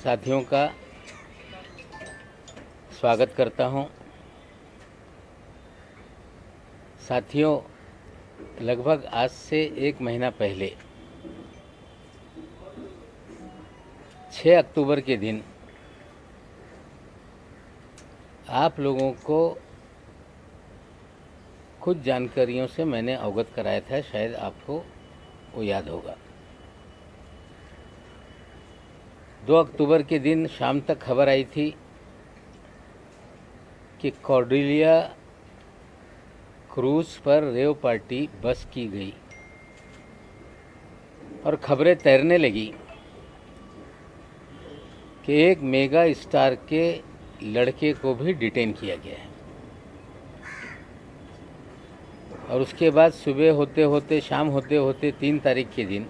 साथियों का स्वागत करता हूं। साथियों, लगभग आज से 1 महीना पहले 6 अक्टूबर के दिन आप लोगों को कुछ जानकारियों से मैंने अवगत कराया था, शायद आपको वो याद होगा। 2 अक्टूबर के दिन शाम तक खबर आई थी कि कॉर्डेलिया क्रूज पर रेव पार्टी बस की गई और खबरें तैरने लगी कि एक मेगा स्टार के लड़के को भी डिटेन किया गया है। और उसके बाद सुबह होते होते शाम होते होते 3 तारीख के दिन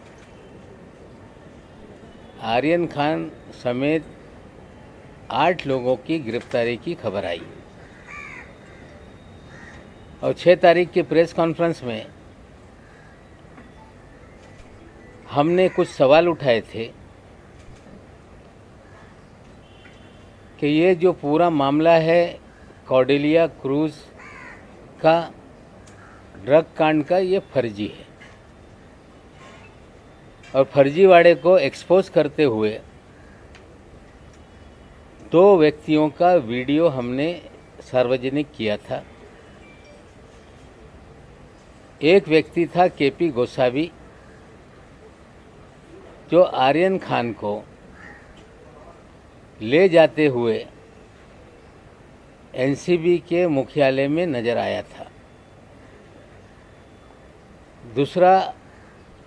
आर्यन खान समेत 8 लोगों की गिरफ्तारी की खबर आई। और 6 तारीख के प्रेस कॉन्फ्रेंस में हमने कुछ सवाल उठाए थे कि ये जो पूरा मामला है कॉर्डेलिया क्रूज का ड्रग कांड का, ये फर्जी है। और फर्जीवाड़े को एक्सपोज करते हुए 2 व्यक्तियों का वीडियो हमने सार्वजनिक किया था। एक व्यक्ति था केपी गोसावी, जो आर्यन खान को ले जाते हुए एनसीबी के मुख्यालय में नजर आया था। दूसरा,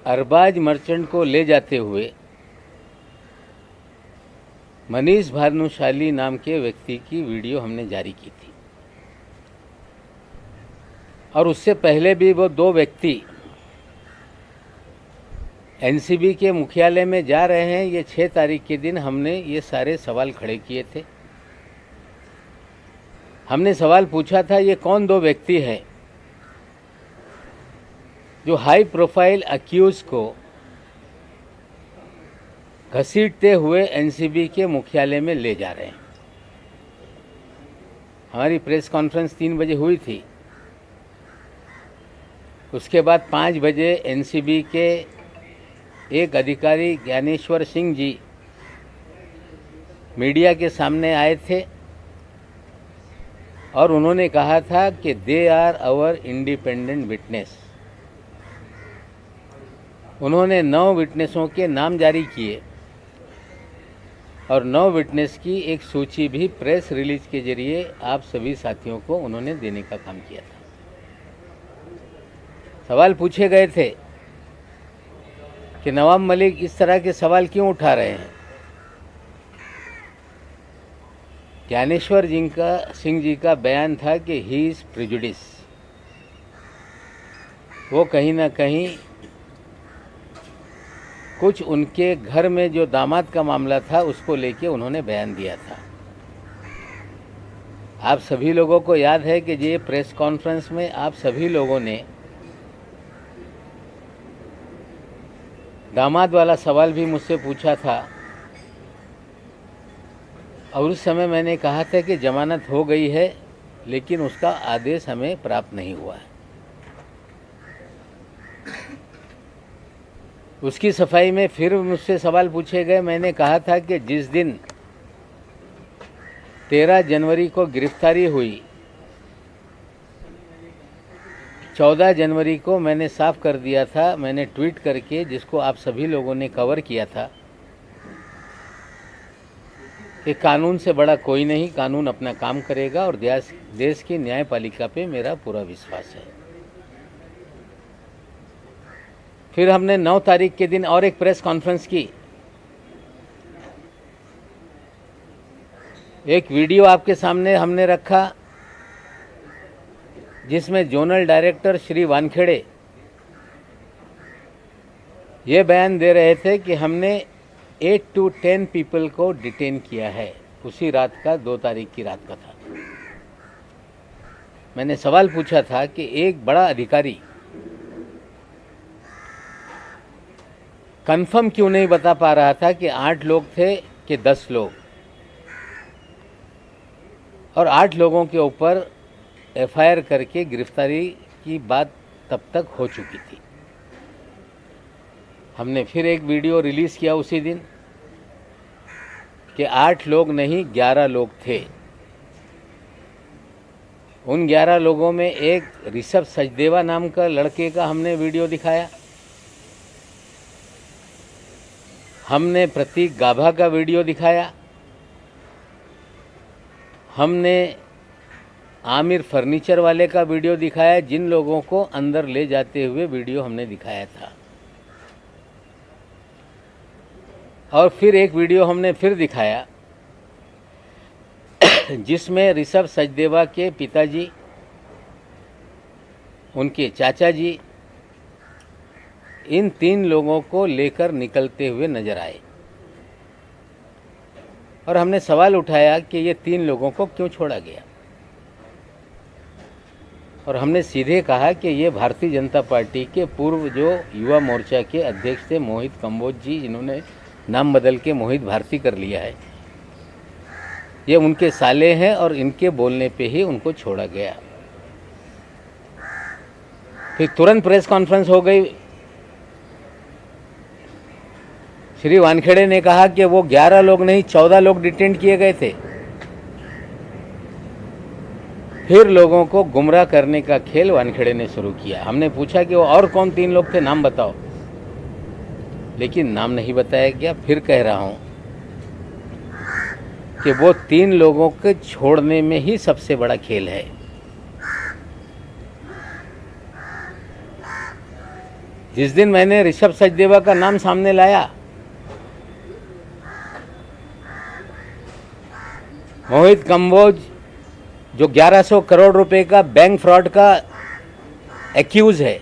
अरबाज मर्चेंट को ले जाते हुए मनीष भानुशाली नाम के व्यक्ति की वीडियो हमने जारी की थी। और उससे पहले भी वो 2 व्यक्ति एनसीबी के मुख्यालय में जा रहे हैं, ये 6 तारीख के दिन हमने ये सारे सवाल खड़े किए थे। हमने सवाल पूछा था, ये कौन 2 व्यक्ति हैं जो हाई प्रोफाइल अक्यूज को घसीटते हुए एनसीबी के मुख्यालय में ले जा रहे हैं। हमारी प्रेस कॉन्फ्रेंस 3 बजे हुई थी। उसके बाद 5 बजे एनसीबी के एक अधिकारी ज्ञानेश्वर सिंह जी मीडिया के सामने आए थे और उन्होंने कहा था कि they are our independent witness. उन्होंने 9 विटनेसों के नाम जारी किए और 9 विटनेस की एक सूची भी प्रेस रिलीज के जरिए आप सभी साथियों को उन्होंने देने का काम किया था। सवाल पूछे गए थे कि नवाब मलिक इस तरह के सवाल क्यों उठा रहे हैं। ज्ञानेश्वर सिंह जी का बयान था कि ही इज प्रिजुडिस। वो कहीं ना कहीं कुछ उनके घर में जो दामाद का मामला था उसको लेके उन्होंने बयान दिया था। आप सभी लोगों को याद है कि ये प्रेस कॉन्फ्रेंस में आप सभी लोगों ने दामाद वाला सवाल भी मुझसे पूछा था और उस समय मैंने कहा था कि जमानत हो गई है, लेकिन उसका आदेश हमें प्राप्त नहीं हुआ है। उसकी सफाई में फिर मुझसे सवाल पूछे गए। मैंने कहा था कि जिस दिन 13 जनवरी को गिरफ्तारी हुई, 14 जनवरी को मैंने साफ कर दिया था, मैंने ट्वीट करके, जिसको आप सभी लोगों ने कवर किया था, कि कानून से बड़ा कोई नहीं, कानून अपना काम करेगा और देश की न्यायपालिका पे मेरा पूरा विश्वास है। फिर हमने 9 तारीख के दिन और एक प्रेस कॉन्फ्रेंस की। एक वीडियो आपके सामने हमने रखा जिसमें जोनल डायरेक्टर श्री वानखेड़े ये बयान दे रहे थे कि हमने 8 to 10 पीपल को डिटेन किया है। उसी रात का 2 तारीख की रात का था। मैंने सवाल पूछा था कि एक बड़ा अधिकारी कंफर्म क्यों नहीं बता पा रहा था कि 8 लोग थे, के 10 लोग और 8 लोगों के ऊपर एफआईआर करके गिरफ्तारी की बात तब तक हो चुकी थी। हमने फिर एक वीडियो रिलीज़ किया उसी दिन कि 8 लोग नहीं 11 लोग थे। उन 11 लोगों में एक ऋषभ सचदेवा नाम का लड़के का हमने वीडियो दिखाया, हमने प्रतीक गाभा का वीडियो दिखाया, हमने आमिर फर्नीचर वाले का वीडियो दिखाया, जिन लोगों को अंदर ले जाते हुए वीडियो हमने दिखाया था। और फिर एक वीडियो हमने फिर दिखाया जिसमें ऋषभ सचदेवा के पिताजी, उनके चाचा जी, इन 3 लोगों को लेकर निकलते हुए नजर आए और हमने सवाल उठाया कि ये 3 लोगों को क्यों छोड़ा गया। और हमने सीधे कहा कि ये भारतीय जनता पार्टी के पूर्व जो युवा मोर्चा के अध्यक्ष थे मोहित कंबोज जी, जिन्होंने नाम बदल के मोहित भारती कर लिया है, ये उनके साले हैं और इनके बोलने पे ही उनको छोड़ा गया। फिर तुरंत प्रेस कॉन्फ्रेंस हो गई। श्री वानखेड़े ने कहा कि वो 11 लोग नहीं 14 लोग डिटेन किए गए थे। फिर लोगों को गुमराह करने का खेल वानखेड़े ने शुरू किया। हमने पूछा कि वो और कौन 3 लोग थे, नाम बताओ, लेकिन नाम नहीं बताया गया। फिर कह रहा हूं कि वो 3 लोगों के छोड़ने में ही सबसे बड़ा खेल है। जिस दिन मैंने ऋषभ सचदेवा का नाम सामने लाया, मोहित कंबोज जो 1100 करोड़ रुपए का बैंक फ्रॉड का एक्यूज है,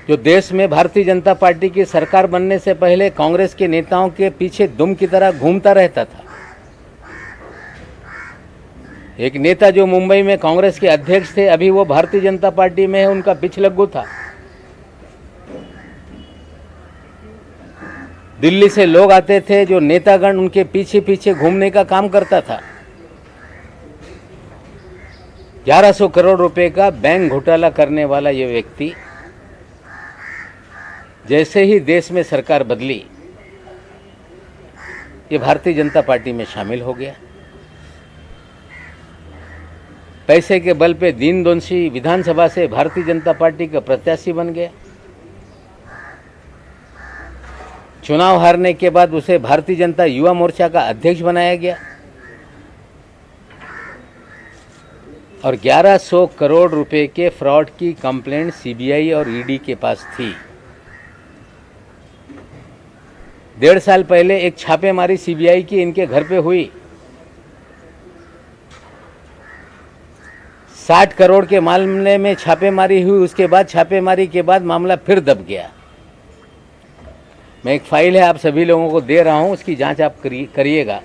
जो देश में भारतीय जनता पार्टी की सरकार बनने से पहले कांग्रेस के नेताओं के पीछे दुम की तरह घूमता रहता था। एक नेता जो मुंबई में कांग्रेस के अध्यक्ष थे, अभी वो भारतीय जनता पार्टी में है, उनका पिछलग्गू था। दिल्ली से लोग आते थे, जो नेतागण उनके पीछे पीछे घूमने का काम करता था। 1100 करोड़ रुपए का बैंक घोटाला करने वाला ये व्यक्ति जैसे ही देश में सरकार बदली, ये भारतीय जनता पार्टी में शामिल हो गया। पैसे के बल पे दीन-दोषी विधानसभा से भारतीय जनता पार्टी का प्रत्याशी बन गया। चुनाव हारने के बाद उसे भारतीय जनता युवा मोर्चा का अध्यक्ष बनाया गया और 1100 करोड़ रुपए के फ्रॉड की कंप्लेंट सीबीआई और ईडी के पास थी। 1.5 साल पहले एक छापेमारी सीबीआई की इनके घर पे हुई। 60 करोड़ के मामले में छापेमारी हुई। उसके बाद छापेमारी के बाद मामला फिर दब गया। मैं एक फाइल है आप सभी लोगों को दे रहा हूं, उसकी जांच आप करिएगा।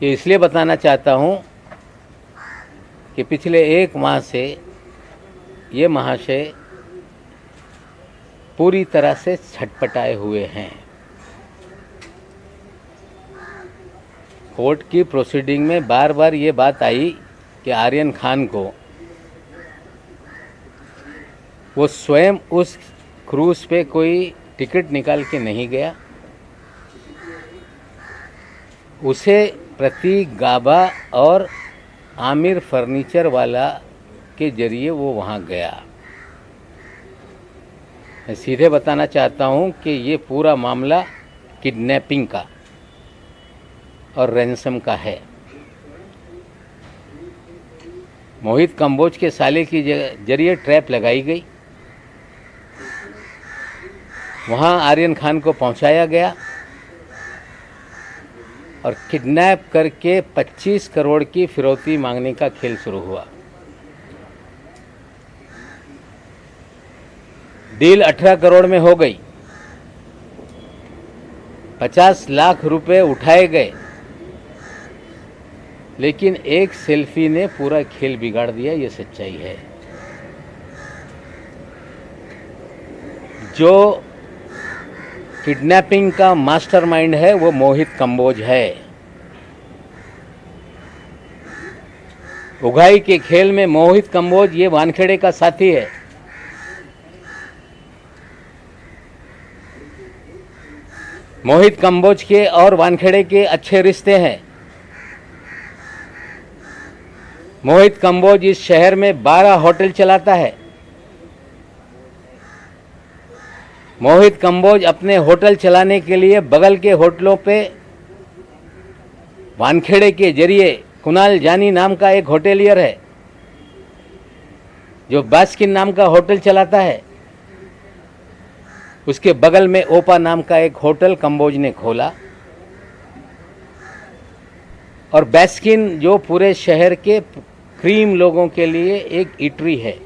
ये इसलिए बताना चाहता हूं कि पिछले 1 माह से ये महाशय पूरी तरह से छटपटाए हुए हैं। कोर्ट की प्रोसीडिंग में बार बार ये बात आई कि आर्यन खान को वो स्वयं उस क्रूज पे कोई टिकट निकाल के नहीं गया, उसे प्रतीक गाभा और आमिर फर्नीचर वाला के जरिए वो वहाँ गया। मैं सीधे बताना चाहता हूँ कि ये पूरा मामला किडनैपिंग का और रैंसम का है। मोहित कंबोज के साले की जरिए ट्रैप लगाई गई, वहाँ आर्यन खान को पहुँचाया गया और किडनैप करके 25 करोड़ की फिरौती मांगने का खेल शुरू हुआ। डील 18 करोड़ में हो गई, 50 लाख रुपए उठाए गए, लेकिन एक सेल्फी ने पूरा खेल बिगाड़ दिया। ये सच्चाई है। जो किडनैपिंग का मास्टरमाइंड है वो मोहित कंबोज है। उगाई के खेल में मोहित कंबोज ये वानखेड़े का साथी है। मोहित कंबोज के और वानखेड़े के अच्छे रिश्ते हैं। मोहित कंबोज इस शहर में 12 होटल चलाता है। मोहित कंबोज अपने होटल चलाने के लिए बगल के होटलों पे वानखेड़े के जरिए कुणाल जानी नाम का एक होटेलियर है जो बास्किन नाम का होटल चलाता है। उसके बगल में ओपा नाम का एक होटल कंबोज ने खोला। और बास्किन जो पूरे शहर के क्रीम लोगों के लिए एक इटरी है,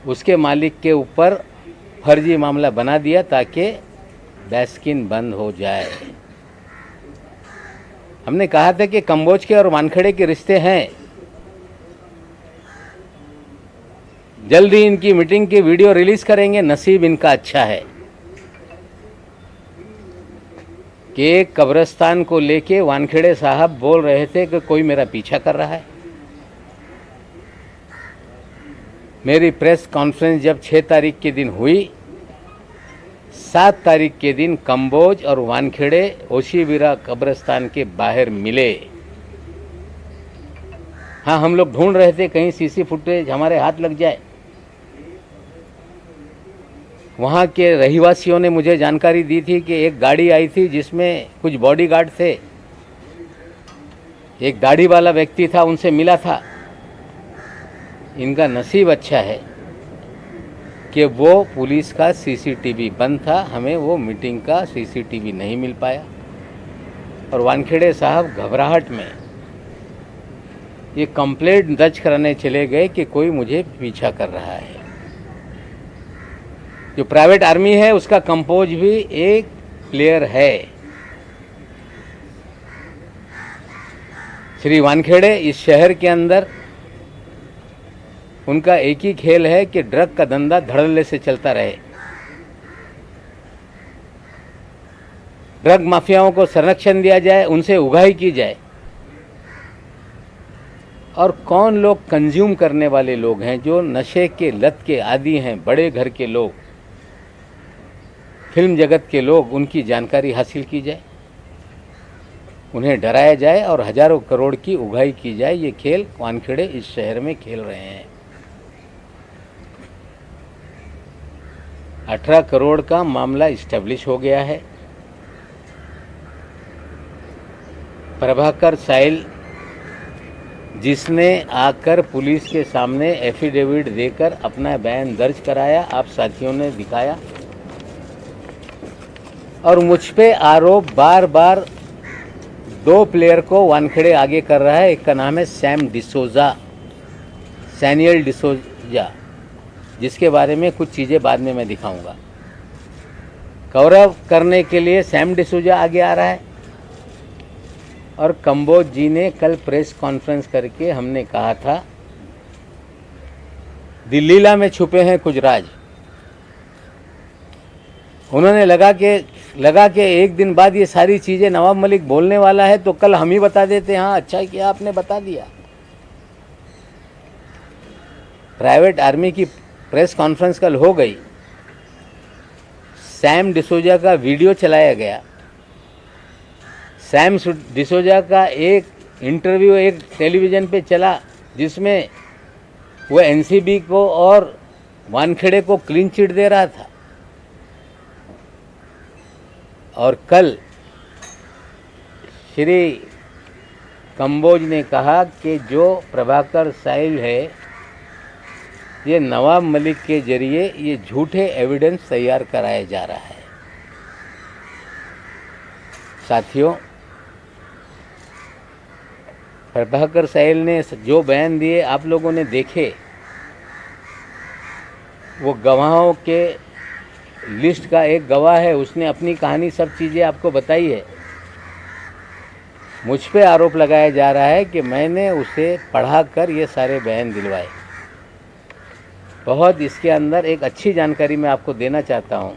उसके मालिक के ऊपर फर्जी मामला बना दिया ताकि बास्किन बंद हो जाए। हमने कहा था कि कंबोज के और वानखेड़े के रिश्ते हैं। जल्दी इनकी मीटिंग की वीडियो रिलीज करेंगे। नसीब इनका अच्छा है कि एक कब्रिस्तान को लेके वानखेड़े साहब बोल रहे थे कि कोई मेरा पीछा कर रहा है। मेरी प्रेस कॉन्फ्रेंस जब 6 तारीख के दिन हुई, 7 तारीख के दिन कंबोज और वानखेड़े ओशीवीरा कब्रिस्तान के बाहर मिले। हाँ, हम लोग ढूंढ रहे थे कहीं सीसी फुटेज हमारे हाथ लग जाए। वहाँ के रहिवासियों ने मुझे जानकारी दी थी कि एक गाड़ी आई थी जिसमें कुछ बॉडीगार्ड थे। एक दाढ़ी वाला व्यक्ति था, उनसे मिला था। इनका नसीब अच्छा है कि वो पुलिस का सीसीटीवी बंद था, हमें वो मीटिंग का सीसीटीवी नहीं मिल पाया। और वानखेड़े साहब घबराहट में ये कंप्लेंट दर्ज कराने चले गए कि कोई मुझे पीछा कर रहा है। जो प्राइवेट आर्मी है उसका कंपोज भी एक प्लेयर है। श्री वानखेड़े इस शहर के अंदर उनका एक ही खेल है कि ड्रग का धंधा धड़ल्ले से चलता रहे। ड्रग माफियाओं को संरक्षण दिया जाए, उनसे उगाही की जाए। और कौन लोग कंज्यूम करने वाले लोग हैं, जो नशे के लत के आदी हैं, बड़े घर के लोग, फिल्म जगत के लोग, उनकी जानकारी हासिल की जाए, उन्हें डराया जाए और हजारों करोड़ की उगाही की जाए। ये खेल वानखेड़े इस शहर में खेल रहे हैं। 18 करोड़ का मामला इस्टेब्लिश हो गया है। प्रभाकर साइल, जिसने आकर पुलिस के सामने एफिडेविट देकर अपना बयान दर्ज कराया, आप साथियों ने दिखाया। और मुझ पे आरोप बार बार 2 प्लेयर को वानखेड़े आगे कर रहा है। एक का नाम है सैनियल डिसोजा, जिसके बारे में कुछ चीज़ें बाद में मैं दिखाऊंगा। कवरअप करने के लिए सैम डिसोजा आगे आ रहा है। और कंबोज जी ने कल प्रेस कॉन्फ्रेंस करके हमने कहा था, दिल्लीला में छुपे हैं कुछ राज। उन्होंने लगा के एक दिन बाद ये सारी चीज़ें नवाब मलिक बोलने वाला है तो कल हम ही बता देते। हाँ, अच्छा किया आपने बता दिया। प्राइवेट आर्मी की प्रेस कॉन्फ्रेंस कल हो गई। सैम डिसोजा का वीडियो चलाया गया। सैम डिसोजा का एक इंटरव्यू एक टेलीविज़न पे चला, जिसमें वो एनसीबी को और वानखेड़े को क्लीन चिट दे रहा था। और कल श्री कंबोज ने कहा कि जो प्रभाकर साइल है, ये नवाब मलिक के जरिए ये झूठे एविडेंस तैयार कराया जा रहा है। साथियों, प्रभाकर साइल ने जो बयान दिए आप लोगों ने देखे। वो गवाहों के लिस्ट का एक गवाह है, उसने अपनी कहानी सब चीज़ें आपको बताई है। मुझ पे आरोप लगाया जा रहा है कि मैंने उसे पढ़ाकर ये सारे बयान दिलवाए। बहुत इसके अंदर एक अच्छी जानकारी मैं आपको देना चाहता हूँ।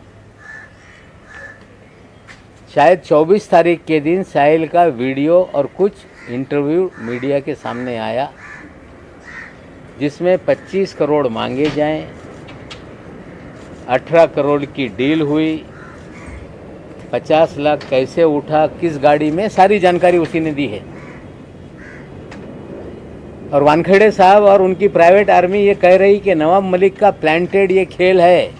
शायद 24 तारीख के दिन साहिल का वीडियो और कुछ इंटरव्यू मीडिया के सामने आया, जिसमें 25 करोड़ मांगे जाएं, 18 करोड़ की डील हुई, 50 लाख कैसे उठा, किस गाड़ी में, सारी जानकारी उसी ने दी है। और वानखेड़े साहब और उनकी प्राइवेट आर्मी ये कह रही कि नवाब मलिक का प्लांटेड ये खेल है।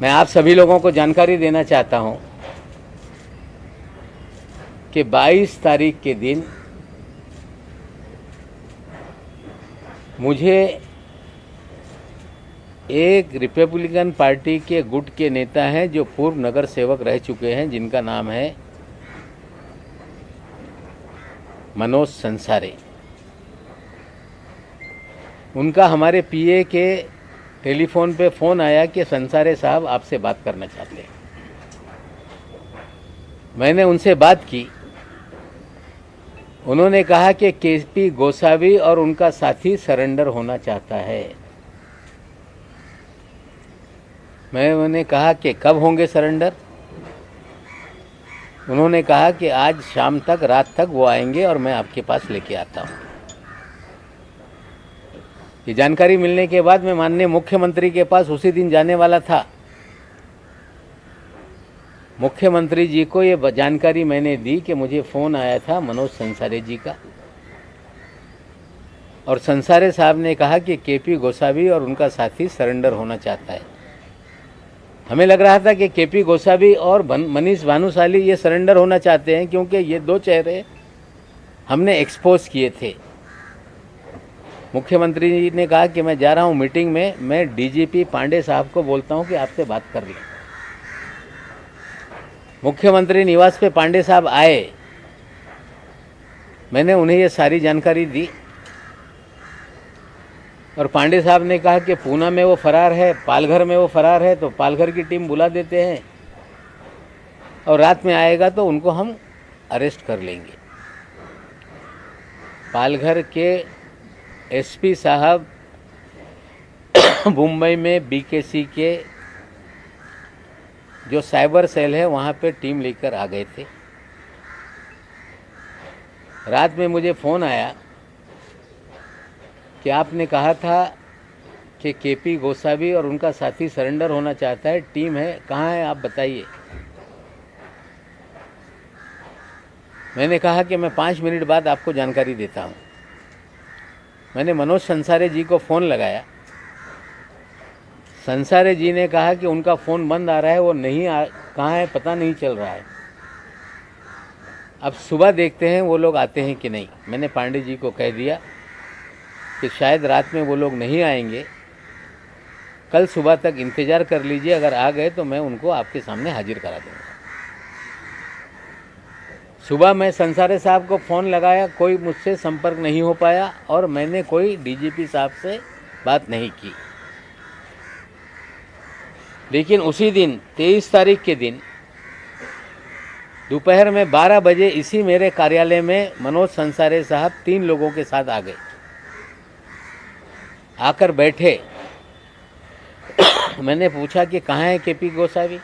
मैं आप सभी लोगों को जानकारी देना चाहता हूं कि 22 तारीख के दिन मुझे एक रिपब्लिकन पार्टी के गुट के नेता हैं जो पूर्व नगर सेवक रह चुके हैं, जिनका नाम है मनोज संसारे। उनका हमारे पीए के टेलीफोन पे फ़ोन आया कि संसारे साहब आपसे बात करना चाहते हैं। मैंने उनसे बात की। उन्होंने कहा कि केपी गोसावी और उनका साथी सरेंडर होना चाहता है। मैंने कहा कि कब होंगे सरेंडर? उन्होंने कहा कि आज शाम तक, रात तक वो आएंगे और मैं आपके पास लेके आता हूँ। ये जानकारी मिलने के बाद मैं माननीय मुख्यमंत्री के पास उसी दिन जाने वाला था। मुख्यमंत्री जी को ये जानकारी मैंने दी कि मुझे फ़ोन आया था मनोज संसारे जी का, और संसारे साहब ने कहा कि केपी गोसावी और उनका साथी सरेंडर होना चाहता है। हमें लग रहा था कि केपी गोसावी और मनीष भानुशाली ये सरेंडर होना चाहते हैं, क्योंकि ये दो चेहरे हमने एक्सपोज किए थे। मुख्यमंत्री जी ने कहा कि मैं जा रहा हूँ मीटिंग में, मैं डीजीपी पांडे साहब को बोलता हूँ कि आपसे बात कर लें। मुख्यमंत्री निवास पे पांडे साहब आए। मैंने उन्हें ये सारी जानकारी दी और पांडे साहब ने कहा कि पूना में वो फरार है, पालघर में वो फरार है, तो पालघर की टीम बुला देते हैं और रात में आएगा तो उनको हम अरेस्ट कर लेंगे। पालघर के एसपी साहब मुंबई में बीकेसी के जो साइबर सेल है वहाँ पे टीम लेकर आ गए थे। रात में मुझे फ़ोन आया कि आपने कहा था कि केपी गोसावी और उनका साथी सरेंडर होना चाहता है, टीम है, कहाँ है आप बताइए। मैंने कहा कि मैं 5 मिनट बाद आपको जानकारी देता हूँ। मैंने मनोज संसारे जी को फ़ोन लगाया। संसारे जी ने कहा कि उनका फ़ोन बंद आ रहा है, वो नहीं कहाँ है पता नहीं चल रहा है। अब सुबह देखते हैं वो लोग आते हैं कि नहीं। मैंने पांडे जी को कह दिया कि शायद रात में वो लोग नहीं आएंगे, कल सुबह तक इंतज़ार कर लीजिए, अगर आ गए तो मैं उनको आपके सामने हाजिर करा दूँगा। सुबह मैं संसारे साहब को फ़ोन लगाया, कोई मुझसे संपर्क नहीं हो पाया और मैंने कोई डीजीपी साहब से बात नहीं की। लेकिन उसी दिन 23 तारीख के दिन दोपहर में 12 बजे इसी मेरे कार्यालय में मनोज संसारे साहब 3 लोगों के साथ आ गए, आकर बैठे। मैंने पूछा कि कहाँ है केपी गोसावी?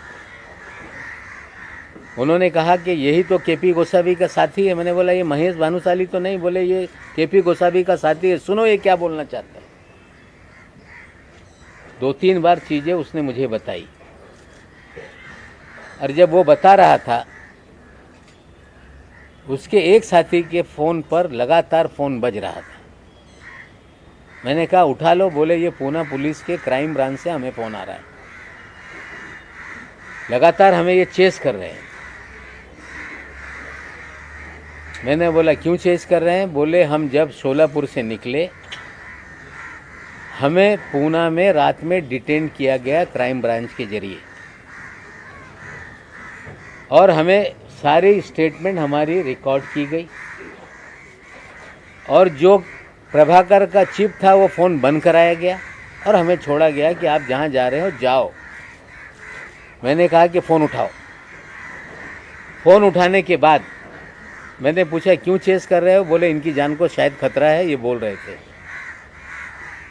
उन्होंने कहा कि यही तो केपी गोसावी का साथी है। मैंने बोला ये महेश भानुशाली तो नहीं? बोले ये केपी गोसावी का साथी है। सुनो ये क्या बोलना चाहता है। 2-3 बार चीज़ें उसने मुझे बताई और जब वो बता रहा था उसके एक साथी के फ़ोन पर लगातार फ़ोन बज रहा था। मैंने कहा उठा लो। बोले ये पूना पुलिस के क्राइम ब्रांच से हमें फ़ोन आ रहा है, लगातार हमें ये चेस कर रहे हैं। मैंने बोला क्यों चेस कर रहे हैं? बोले हम जब शोलापुर से निकले हमें पूना में रात में डिटेन किया गया क्राइम ब्रांच के जरिए और हमें सारी स्टेटमेंट हमारी रिकॉर्ड की गई और जो प्रभाकर का चिप था वो फ़ोन बंद कराया गया और हमें छोड़ा गया कि आप जहाँ जा रहे हो जाओ। मैंने कहा कि फ़ोन उठाओ। फ़ोन उठाने के बाद मैंने पूछा क्यों चेस कर रहे हो? बोले इनकी जान को शायद खतरा है, ये बोल रहे थे।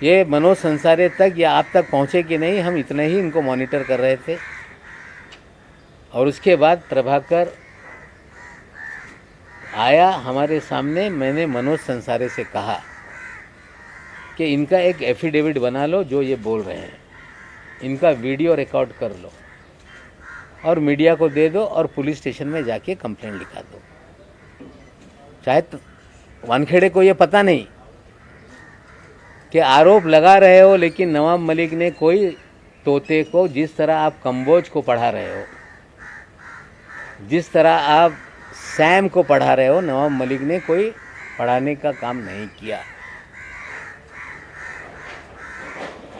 ये मनोज संसारे तक या आप तक पहुँचे कि नहीं, हम इतना ही इनको मॉनिटर कर रहे थे। और उसके बाद प्रभाकर आया हमारे सामने, मैंने मनोज संसारे से कहा कि इनका एक एफिडेविट बना लो, जो ये बोल रहे हैं इनका वीडियो रिकॉर्ड कर लो और मीडिया को दे दो और पुलिस स्टेशन में जाके कंप्लेंट लिखा दो। शायद वानखेड़े को ये पता नहीं कि आरोप लगा रहे हो, लेकिन नवाब मलिक ने कोई तोते को, जिस तरह आप कंबोज को पढ़ा रहे हो, जिस तरह आप सैम को पढ़ा रहे हो, नवाब मलिक ने कोई पढ़ाने का काम नहीं किया।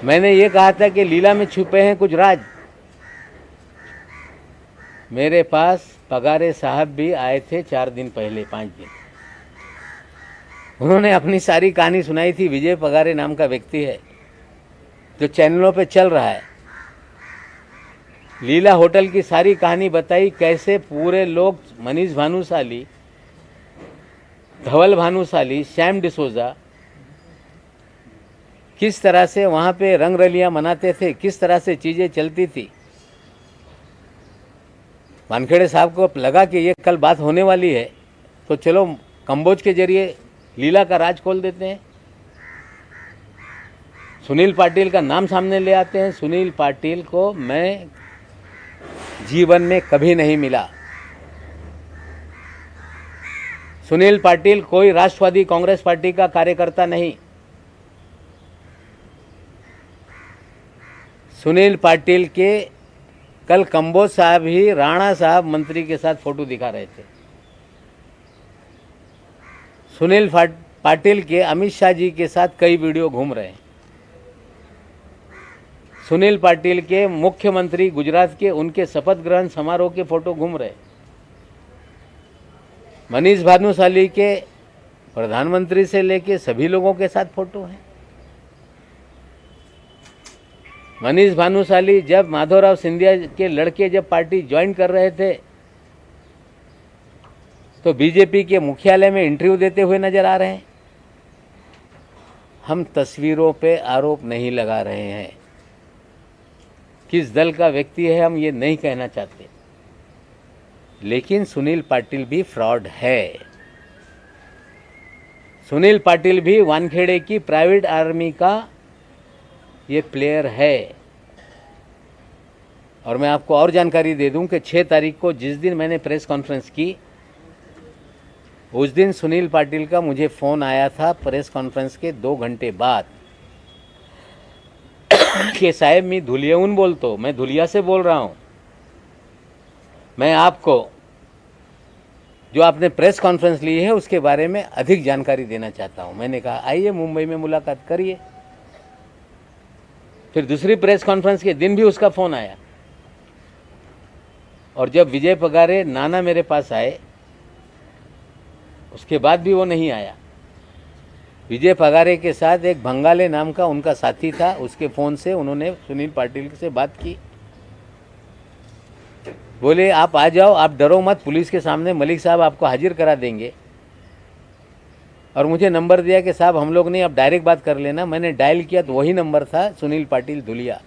मैंने ये कहा था कि लीला में छुपे हैं कुछ राज। मेरे पास पगारे साहब भी आए थे 4 दिन पहले, 5 दिन। उन्होंने अपनी सारी कहानी सुनाई थी। विजय पगारे नाम का व्यक्ति है जो चैनलों पे चल रहा है। लीला होटल की सारी कहानी बताई, कैसे पूरे लोग, मनीष भानुशाली, धवल भानुशाली, श्याम डिसोजा, किस तरह से वहाँ पे रंग रलियाँ मनाते थे, किस तरह से चीज़ें चलती थी। वानखेड़े साहब को लगा कि ये कल बात होने वाली है, तो चलो कंबोज के जरिए लीला का राज खोल देते हैं। सुनील पाटिल का नाम सामने ले आते हैं। सुनील पाटिल को मैं जीवन में कभी नहीं मिला। सुनील पाटिल कोई राष्ट्रवादी कांग्रेस पार्टी का कार्यकर्ता नहीं। सुनील पाटिल के कल कंबोज साहब ही राणा साहब मंत्री के साथ फोटो दिखा रहे थे। सुनील पाटिल के अमित शाह जी के साथ कई वीडियो घूम रहे हैं। सुनील पाटिल के मुख्यमंत्री गुजरात के, उनके शपथ ग्रहण समारोह के फोटो घूम रहे। मनीष भानुशाली के प्रधानमंत्री से लेके सभी लोगों के साथ फोटो हैं। मनीष भानुशाली जब माधवराव सिंधिया के लड़के जब पार्टी ज्वाइन कर रहे थे, तो बीजेपी के मुख्यालय में इंटरव्यू देते हुए नजर आ रहे हैं। हम तस्वीरों पे आरोप नहीं लगा रहे हैं। किस दल का व्यक्ति है हम ये नहीं कहना चाहते, लेकिन सुनील पाटिल भी फ्रॉड है। सुनील पाटिल भी वानखेड़े की प्राइवेट आर्मी का ये प्लेयर है। और मैं आपको और जानकारी दे दूं कि 6 तारीख को जिस दिन मैंने प्रेस कॉन्फ्रेंस की, उस दिन सुनील पाटिल का मुझे फ़ोन आया था प्रेस कॉन्फ्रेंस के 2 घंटे बाद कि साहब मैं धुलियाऊन बोलतो, मैं धुलिया से बोल रहा हूँ, मैं आपको जो आपने प्रेस कॉन्फ्रेंस ली है उसके बारे में अधिक जानकारी देना चाहता हूँ। मैंने कहा आइए मुंबई में मुलाकात करिए। फिर दूसरी प्रेस कॉन्फ्रेंस के दिन भी उसका फ़ोन आया। और जब विजय पगारे नाना मेरे पास आए, उसके बाद भी वो नहीं आया। विजय पगारे के साथ एक भंगाले नाम का उनका साथी था, उसके फ़ोन से उन्होंने सुनील पाटिल से बात की। बोले आप आ जाओ, आप डरो मत, पुलिस के सामने मलिक साहब आपको हाजिर करा देंगे। और मुझे नंबर दिया कि साहब हम लोग नहीं, आप डायरेक्ट बात कर लेना। मैंने डायल किया तो वही नंबर था, सुनील पाटिल धुलिया।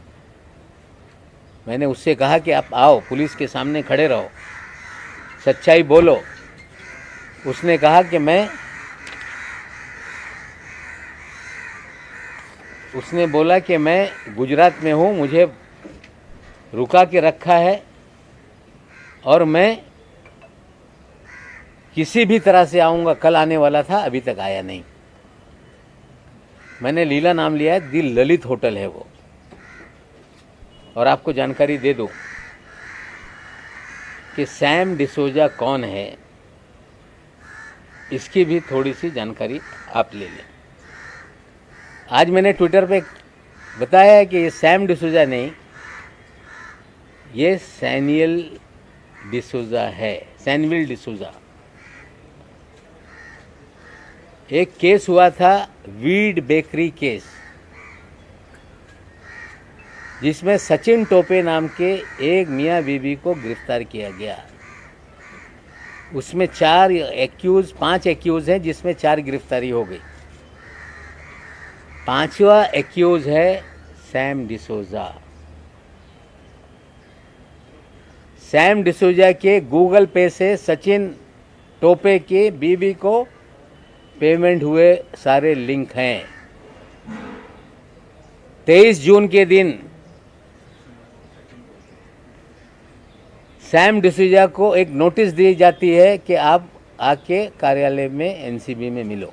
मैंने उससे कहा कि आप आओ, पुलिस के सामने खड़े रहो, सच्चाई बोलो। उसने कहा कि उसने बोला कि मैं गुजरात में हूँ, मुझे रुका के रखा है और मैं किसी भी तरह से आऊँगा। कल आने वाला था, अभी तक आया नहीं। मैंने लीला नाम लिया है, दी ललित होटल है वो। और आपको जानकारी दे दूं कि सैम डिसोजा कौन है, इसकी भी थोड़ी सी जानकारी आप ले लें। आज मैंने ट्विटर पे बताया है कि ये सैम डिसोजा नहीं, ये सैनियल डिसोजा है, सैनविल डिसोजा। एक केस हुआ था, वीड बेकरी केस, जिसमें सचिन टोपे नाम के एक मियाँ बीबी को गिरफ्तार किया गया। उसमें 5 एक्यूज हैं, जिसमें 4 गिरफ्तारी हो गई। पांचवा एक्यूज है सैम डिसोजा। सैम डिसोजा के गूगल पे से सचिन टोपे की बीवी को पेमेंट हुए सारे लिंक हैं। 23 जून के दिन सैम डिसूजा को एक नोटिस दी जाती है कि आप आके कार्यालय में एनसीबी में मिलो।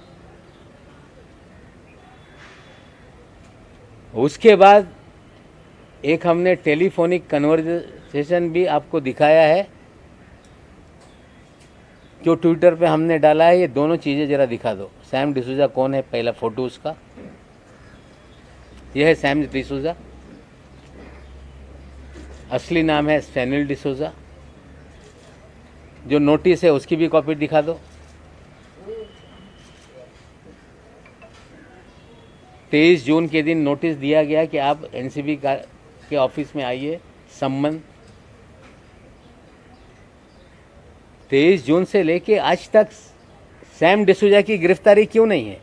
उसके बाद एक हमने टेलीफोनिक कन्वर्सेशन भी आपको दिखाया है जो ट्विटर पे हमने डाला है। ये दोनों चीज़ें ज़रा दिखा दो। सैम डिसूजा कौन है, पहला फोटो उसका, यह है सैम डिसूजा, असली नाम है सैमुअल डिसूजा। जो नोटिस है उसकी भी कॉपी दिखा दो। 23 जून के दिन नोटिस दिया गया कि आप एनसीबी के ऑफिस में आइए, सम्मन। 23 जून से लेके आज तक सैम डिसूजा की गिरफ्तारी क्यों नहीं है?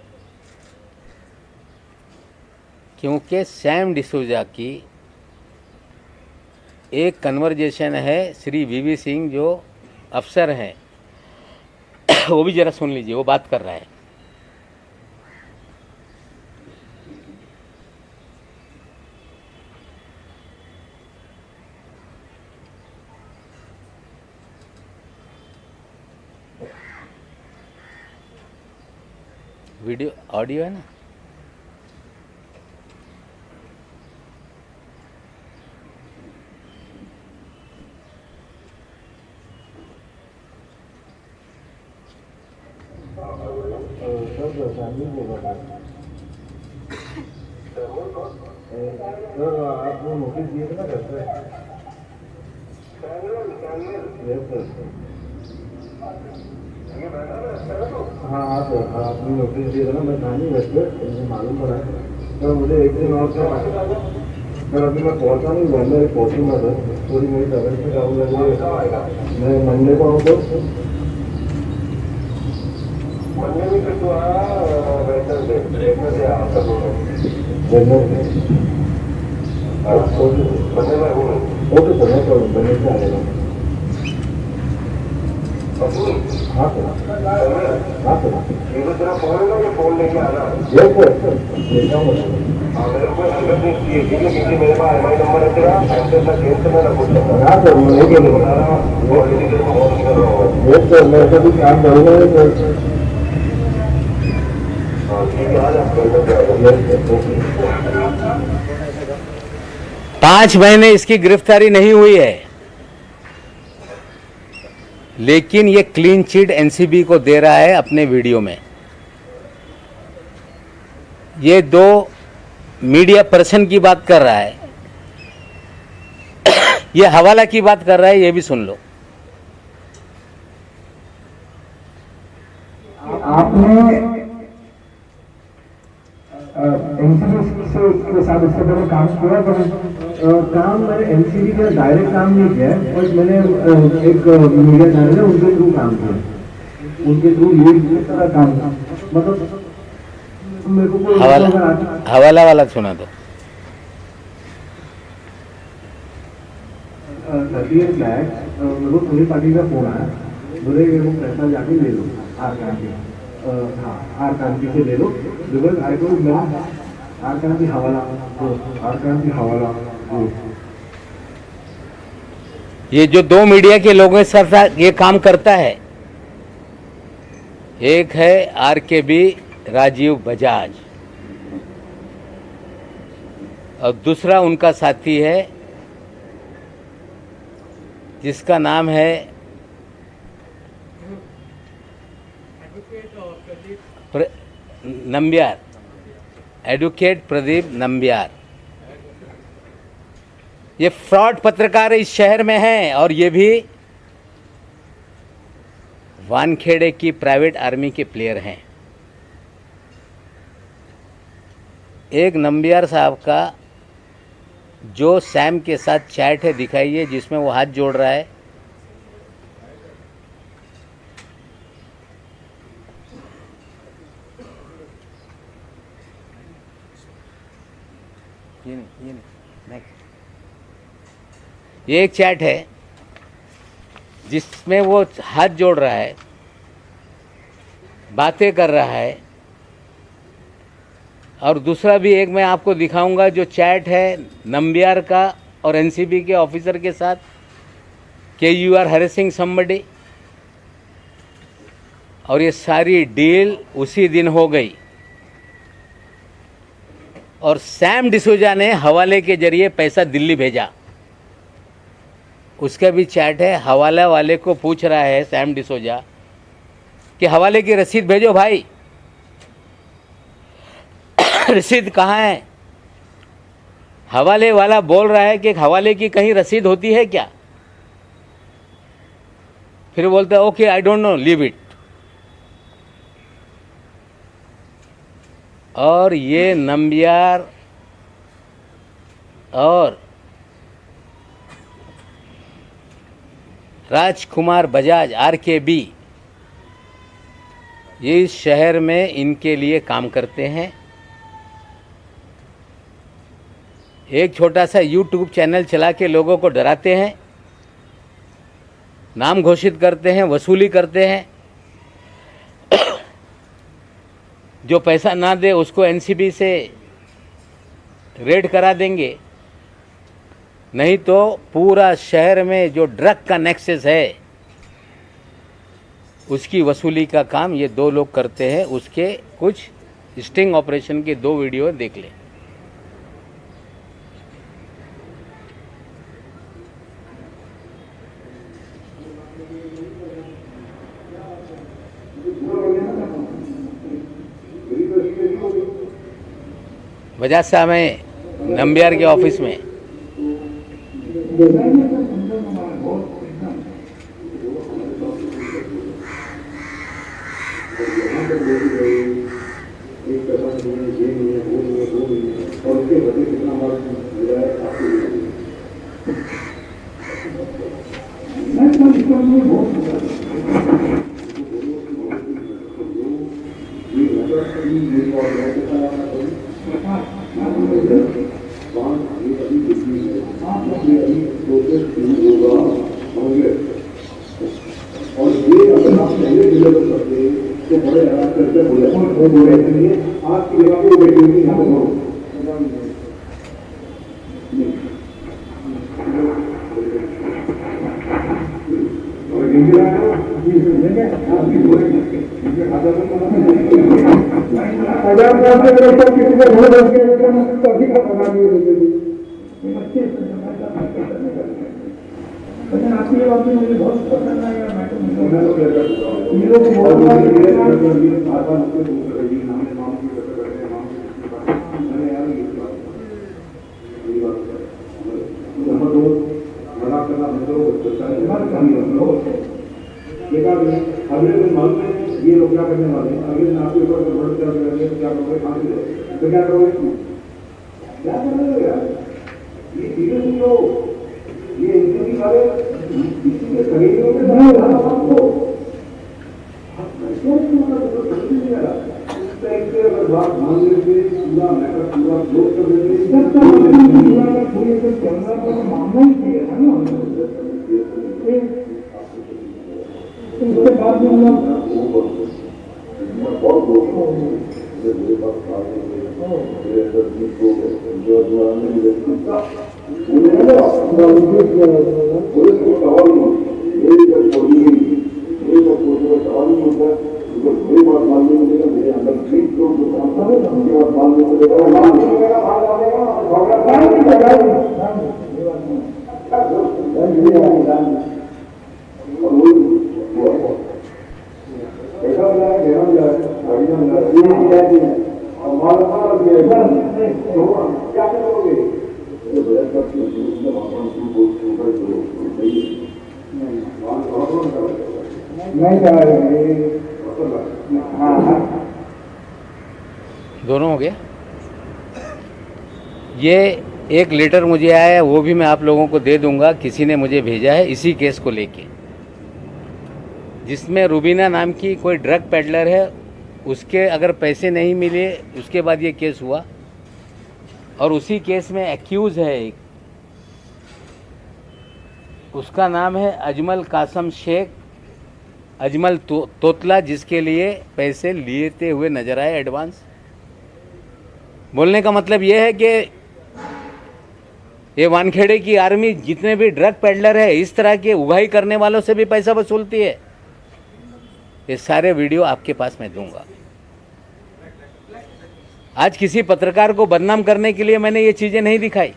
क्योंकि सैम डिसूजा की एक कन्वर्जेशन है श्री वीवी सिंह जो अफसर हैं वो भी जरा सुन लीजिए, वो बात कर रहा है। वीडियो ऑडियो है ना? आपको नोटिस दिए थे ना घर पे? हाँ आपने नोटिस दिया था ना, मैं था नहीं घर पे, मुझे मालूम पड़ा है। तो मुझे एक दिन और सर अभी मैं पहुँचा नहीं, मैं पहुँचूंगा सर, थोड़ी मेरी तबियत से काम लग रही है। मैं मंडे को आऊँ तो मंडे में फिर तो ओके सर, मैं करूँ बने से आएगा। हाँ सर, हाँ सर, ये तो तेरा फोन है ना, ये फोन लेके आना। यस सर, लेके आऊँगा। हाँ मेरे को किसी मेरे पास एम आई नंबर है तेरा, ऐसे का केस से मैं ना पूछ सकता। हाँ सर, मैं नहीं बता रहा हूँ, वो ऑलरेडी तेरे को फोन कर रहा हूँ। यस सर, मैं ऐसा भी काम करूँगा सर। हाँ ठीक है, आज आप कल तक आएगा। यस सर, 5 महीने इसकी गिरफ्तारी नहीं हुई है, लेकिन ये क्लीन चिट एनसीबी को दे रहा है अपने वीडियो में। ये 2 मीडिया पर्सन की बात कर रहा है, ये हवाला की बात कर रहा है, ये भी सुन लो। आपने एनसीबी के साथ इससे पहले काम किया, पर काम मैंने एनसीबी का डायरेक्ट काम नहीं किया है, और मैंने एक मीडिया चैनल है उनके थ्रू काम किया, उनके थ्रू लीड का काम, मतलब मेरे को हवाला वाला सुना दो। 38 लाख मेरे को पुलिस पार्टी का फोन आया, बोले मेरे को पैसा जाके ले लो आर क्रांति, हाँ आर क्रांति से ले लो, बिकॉज आई को मेरा आर क्रांति हवाला, आर क्रांति हवाला। ये जो 2 मीडिया के लोगों के साथ ये काम करता है, एक है आरकेबी राजीव बजाज और दूसरा उनका साथी है जिसका नाम है नंबियार, एडवोकेट प्रदीप नंबियार। ये फ्रॉड पत्रकार इस शहर में हैं और ये भी वानखेड़े की प्राइवेट आर्मी के प्लेयर हैं। एक नंबियार साहब का जो सैम के साथ चैट है दिखाइए, जिसमें वो हाथ जोड़ रहा है। ये एक चैट है जिसमें वो हाथ जोड़ रहा है, बातें कर रहा है। और दूसरा भी एक मैं आपको दिखाऊंगा जो चैट है नंबियार का और एनसीबी के ऑफिसर के साथ कि यू आर हैरेसिंग समबडी, और ये सारी डील उसी दिन हो गई। और सैम डिसूजा ने हवाले के जरिए पैसा दिल्ली भेजा, उसका भी चैट है। हवाला वाले को पूछ रहा है सैम डिसूजा कि हवाले की रसीद भेजो भाई, रसीद कहाँ है? हवाले वाला बोल रहा है कि हवाले की कहीं रसीद होती है क्या? फिर बोलता है okay I don't know, leave it. और ये नंबियार और राजकुमार बजाज RKB ये इस शहर में इनके लिए काम करते हैं। एक छोटा सा YouTube चैनल चला के लोगों को डराते हैं, नाम घोषित करते हैं, वसूली करते हैं। जो पैसा ना दे उसको NCB से रेड करा देंगे, नहीं तो पूरा शहर में जो ड्रग का नेक्सस है उसकी वसूली का काम ये दो लोग करते हैं। उसके कुछ स्टिंग ऑपरेशन के 2 वीडियो देख लें। बजाज साहब हैं नंबियार के ऑफिस में। अगले दिन मालूम है ये लोग क्या करने वाले हैं, अगले दिन आपके ऊपर बढ़ क्या करेंगे, क्या करोगे, कहाँ से तो क्या करोगे, क्या करोगे यार? ये सीरियसली लो, ये इंटरव्यू वाले किसी के खरीदने में नहीं रहा आपको, अगर बात मान लेते पूरा मैटर पूरा क्लोज कर देते उसके बाद में हम बहुत दोस्त मेरे पास मेरे अंदर जो पुलिस को सवाल मेरी जब छोड़ी मेरे को सवाल नहीं होता, मेरी बात मानने मिलेगा, मेरे अंदर 3 लोग जो काम कर रहे हैं उनकी बात मानने मिलेगा और वो ऐसा हो जाए घेरा हो जाए गाड़ी में और माल क्या करोगे? दोनों हो गया। ये एक लेटर मुझे आया है, वो भी मैं आप लोगों को दे दूंगा, किसी ने मुझे भेजा है इसी केस को लेके, जिसमें रुबीना नाम की कोई ड्रग पेडलर है, उसके अगर पैसे नहीं मिले उसके बाद ये केस हुआ। और उसी केस में एक्यूज़ है एक उसका नाम है अजमल कासम शेख अजमल तोतला, जिसके लिए पैसे लेते हुए नजर आए एडवांस। बोलने का मतलब ये है कि ये वानखेड़े की आर्मी जितने भी ड्रग पेडलर है, इस तरह के उगाही करने वालों से भी पैसा वसूलती है। ये सारे वीडियो आपके पास मैं दूंगा। आज किसी पत्रकार को बदनाम करने के लिए मैंने ये चीजें नहीं दिखाई,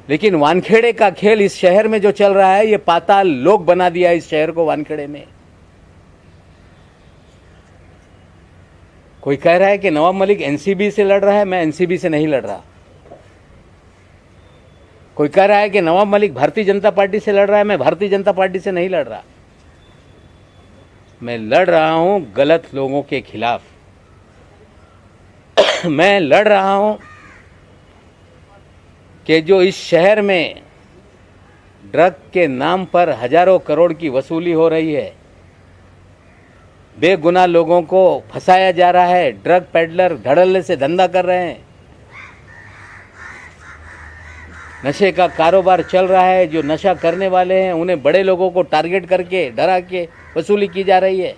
लेकिन वानखेड़े का खेल इस शहर में जो चल रहा है, ये पाताल लोक बना दिया इस शहर को वानखेड़े में। कोई कह रहा है कि नवाब मलिक एनसीबी से लड़ रहा है, मैं एनसीबी से नहीं लड़ रहा। कोई कह रहा है कि नवाब मलिक भारतीय जनता पार्टी से लड़ रहा है, मैं भारतीय जनता पार्टी से नहीं लड़ रहा। मैं लड़ रहा हूं गलत लोगों के खिलाफ। मैं लड़ रहा हूं कि जो इस शहर में ड्रग के नाम पर हजारों करोड़ की वसूली हो रही है, बेगुनाह लोगों को फंसाया जा रहा है, ड्रग पेडलर धड़ल्ले से धंधा कर रहे हैं, नशे का कारोबार चल रहा है। जो नशा करने वाले हैं उन्हें बड़े लोगों को टारगेट करके डरा के वसूली की जा रही है।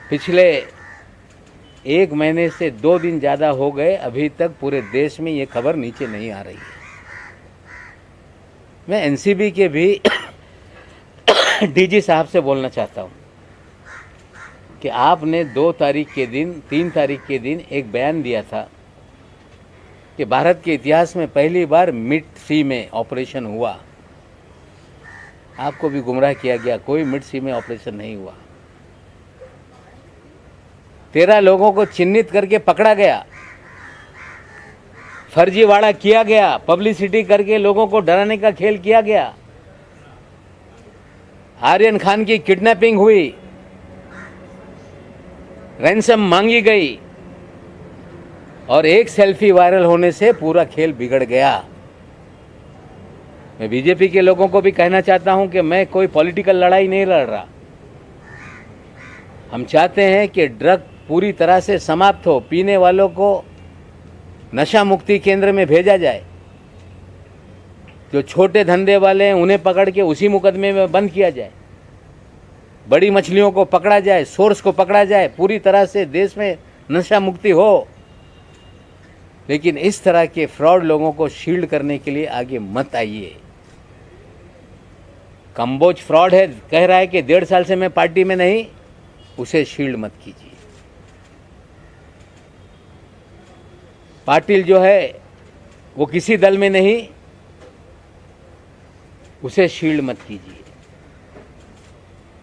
पिछले 1 महीने से 2 दिन ज़्यादा हो गए, अभी तक पूरे देश में ये खबर नीचे नहीं आ रही है। मैं एनसीबी के भी डीजी साहब से बोलना चाहता हूँ कि आपने 2 तारीख के दिन 3 तारीख के दिन एक बयान दिया था कि भारत के इतिहास में पहली बार मिड सी में ऑपरेशन हुआ। आपको भी गुमराह किया गया, कोई मिड सी में ऑपरेशन नहीं हुआ। 13 लोगों को चिन्हित करके पकड़ा गया, फर्जीवाड़ा किया गया, पब्लिसिटी करके लोगों को डराने का खेल किया गया। आर्यन खान की किडनैपिंग हुई, रैंसम मांगी गई और एक सेल्फी वायरल होने से पूरा खेल बिगड़ गया। मैं बीजेपी के लोगों को भी कहना चाहता हूं कि मैं कोई पॉलिटिकल लड़ाई नहीं लड़ रहा। हम चाहते हैं कि ड्रग पूरी तरह से समाप्त हो, पीने वालों को नशा मुक्ति केंद्र में भेजा जाए। जो छोटे धंधे वाले हैं उन्हें पकड़ के उसी मुकदमे में बंद किया जाए, बड़ी मछलियों को पकड़ा जाए, सोर्स को पकड़ा जाए, पूरी तरह से देश में नशा मुक्ति हो। लेकिन इस तरह के फ्रॉड लोगों को शील्ड करने के लिए आगे मत आइए। कंबोज फ्रॉड है, कह रहा है कि 1.5 साल से मैं पार्टी में नहीं, उसे शील्ड मत कीजिए। पाटिल जो है वो किसी दल में नहीं, उसे शील्ड मत कीजिए।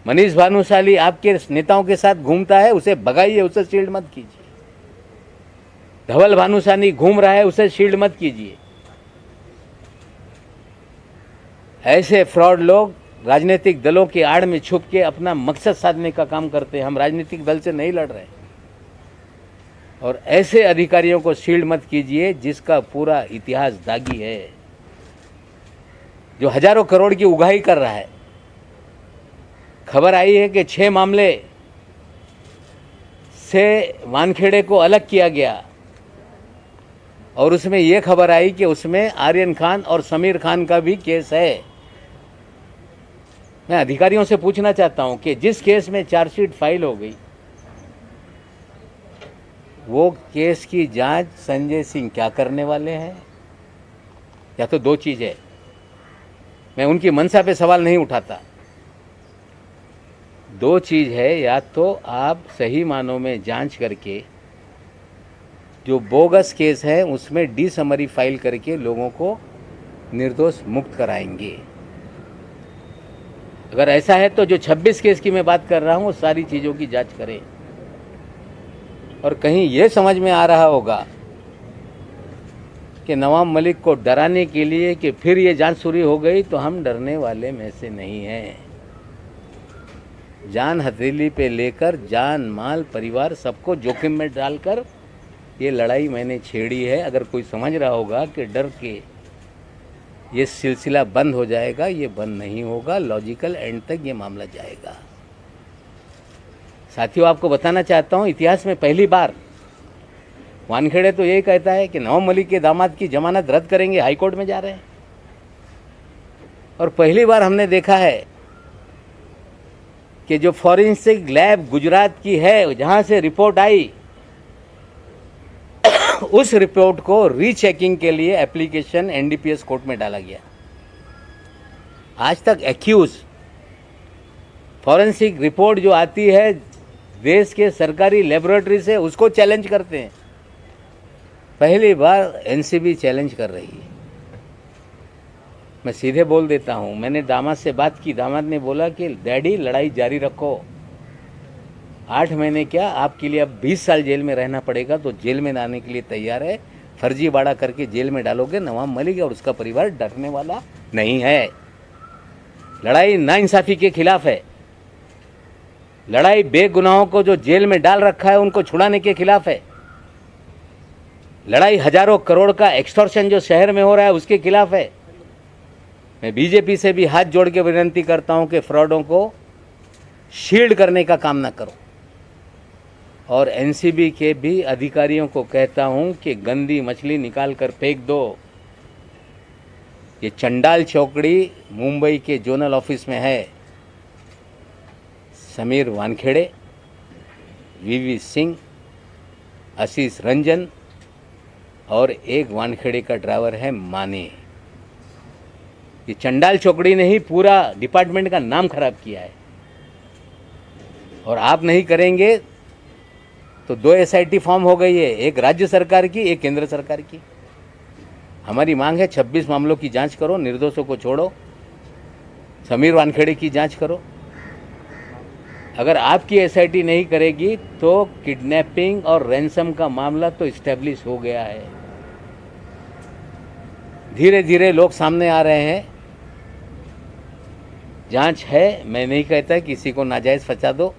मनीष भानुशाली आपके नेताओं के साथ घूमता है, उसे भगाइए, उसे शील्ड मत कीजिए। धवल भानुशाली घूम रहा है, उसे शील्ड मत कीजिए। ऐसे फ्रॉड लोग राजनीतिक दलों के आड़ में छुप के अपना मकसद साधने का काम करते हैं। हम राजनीतिक दल से नहीं लड़ रहे और ऐसे अधिकारियों को शील्ड मत कीजिए जिसका पूरा इतिहास दागी है, जो हजारों करोड़ की उगाही कर रहा है। खबर आई है कि 6 मामले से वानखेड़े को अलग किया गया और उसमें यह खबर आई कि उसमें आर्यन खान और समीर खान का भी केस है। मैं अधिकारियों से पूछना चाहता हूं कि जिस केस में चार्जशीट फाइल हो गई, वो केस की जांच संजय सिंह क्या करने वाले हैं? या तो 2 चीज है, मैं उनकी मंशा पे सवाल नहीं उठाता। 2 चीज है, या तो आप सही मानों में जांच करके जो बोगस केस है उसमें डी समरी फाइल करके लोगों को निर्दोष मुक्त कराएंगे। अगर ऐसा है तो जो 26 केस की मैं बात कर रहा हूं, वो सारी चीज़ों की जांच करें। और कहीं ये समझ में आ रहा होगा कि नवाब मलिक को डराने के लिए कि फिर ये जांच शुरू हो गई, तो हम डरने वाले में से नहीं हैं। जान हथेली पे लेकर जान, माल, परिवार सबको जोखिम में डालकर ये लड़ाई मैंने छेड़ी है। अगर कोई समझ रहा होगा कि डर के ये सिलसिला बंद हो जाएगा, ये बंद नहीं होगा। लॉजिकल एंड तक ये मामला जाएगा। साथियों, आपको बताना चाहता हूँ, इतिहास में पहली बार वानखेड़े तो यही कहता है कि नवाब मलिक के दामाद की जमानत रद्द करेंगे, हाई कोर्ट में जा रहे हैं। और पहली बार हमने देखा है कि जो फॉरेंसिक लैब गुजरात की है, जहां से रिपोर्ट आई, उस रिपोर्ट को रीचेकिंग के लिए एप्लीकेशन एनडीपीएस कोर्ट में डाला गया। आज तक एक्यूज फॉरेंसिक रिपोर्ट जो आती है देश के सरकारी लेबोरेटरी से, उसको चैलेंज करते हैं। पहली बार एनसीबी चैलेंज कर रही है। मैं सीधे बोल देता हूं, मैंने दामाद से बात की, दामाद ने बोला कि डैडी लड़ाई जारी रखो, 8 महीने क्या आपके लिए अब 20 साल जेल में रहना पड़ेगा, तो जेल में आने के लिए तैयार है। फर्जीवाड़ा करके जेल में डालोगे, नवाब मलिक और उसका परिवार डरने वाला नहीं है। लड़ाई नाइंसाफी के खिलाफ है, लड़ाई बेगुनाहों को जो जेल में डाल रखा है उनको छुड़ाने के खिलाफ है, लड़ाई हजारों करोड़ का एक्सटॉर्शन जो शहर में हो रहा है उसके खिलाफ है। मैं बीजेपी से भी हाथ जोड़ के विनती करता हूं कि फ्रॉडों को शील्ड करने का काम ना करो। और एनसीबी के भी अधिकारियों को कहता हूं कि गंदी मछली निकाल कर फेंक दो। ये चंडाल चौकड़ी मुंबई के जोनल ऑफिस में है। समीर वानखेड़े, वीवी सिंह, आशीष रंजन और एक वानखेड़े का ड्राइवर है माने। ये चंडाल चौकड़ी ने ही पूरा डिपार्टमेंट का नाम खराब किया है। और आप नहीं करेंगे तो 2 एसआईटी फॉर्म हो गई है, एक राज्य सरकार की, एक केंद्र सरकार की। हमारी मांग है 26 मामलों की जांच करो, निर्दोषों को छोड़ो, समीर वानखेड़े की जांच करो। अगर आपकी एसआईटी नहीं करेगी तो किडनैपिंग और रैंसम का मामला तो इस्टेब्लिश हो गया है। धीरे धीरे लोग सामने आ रहे हैं, जांच है। मैं नहीं कहता किसी को नाजायज़ फंसा दो,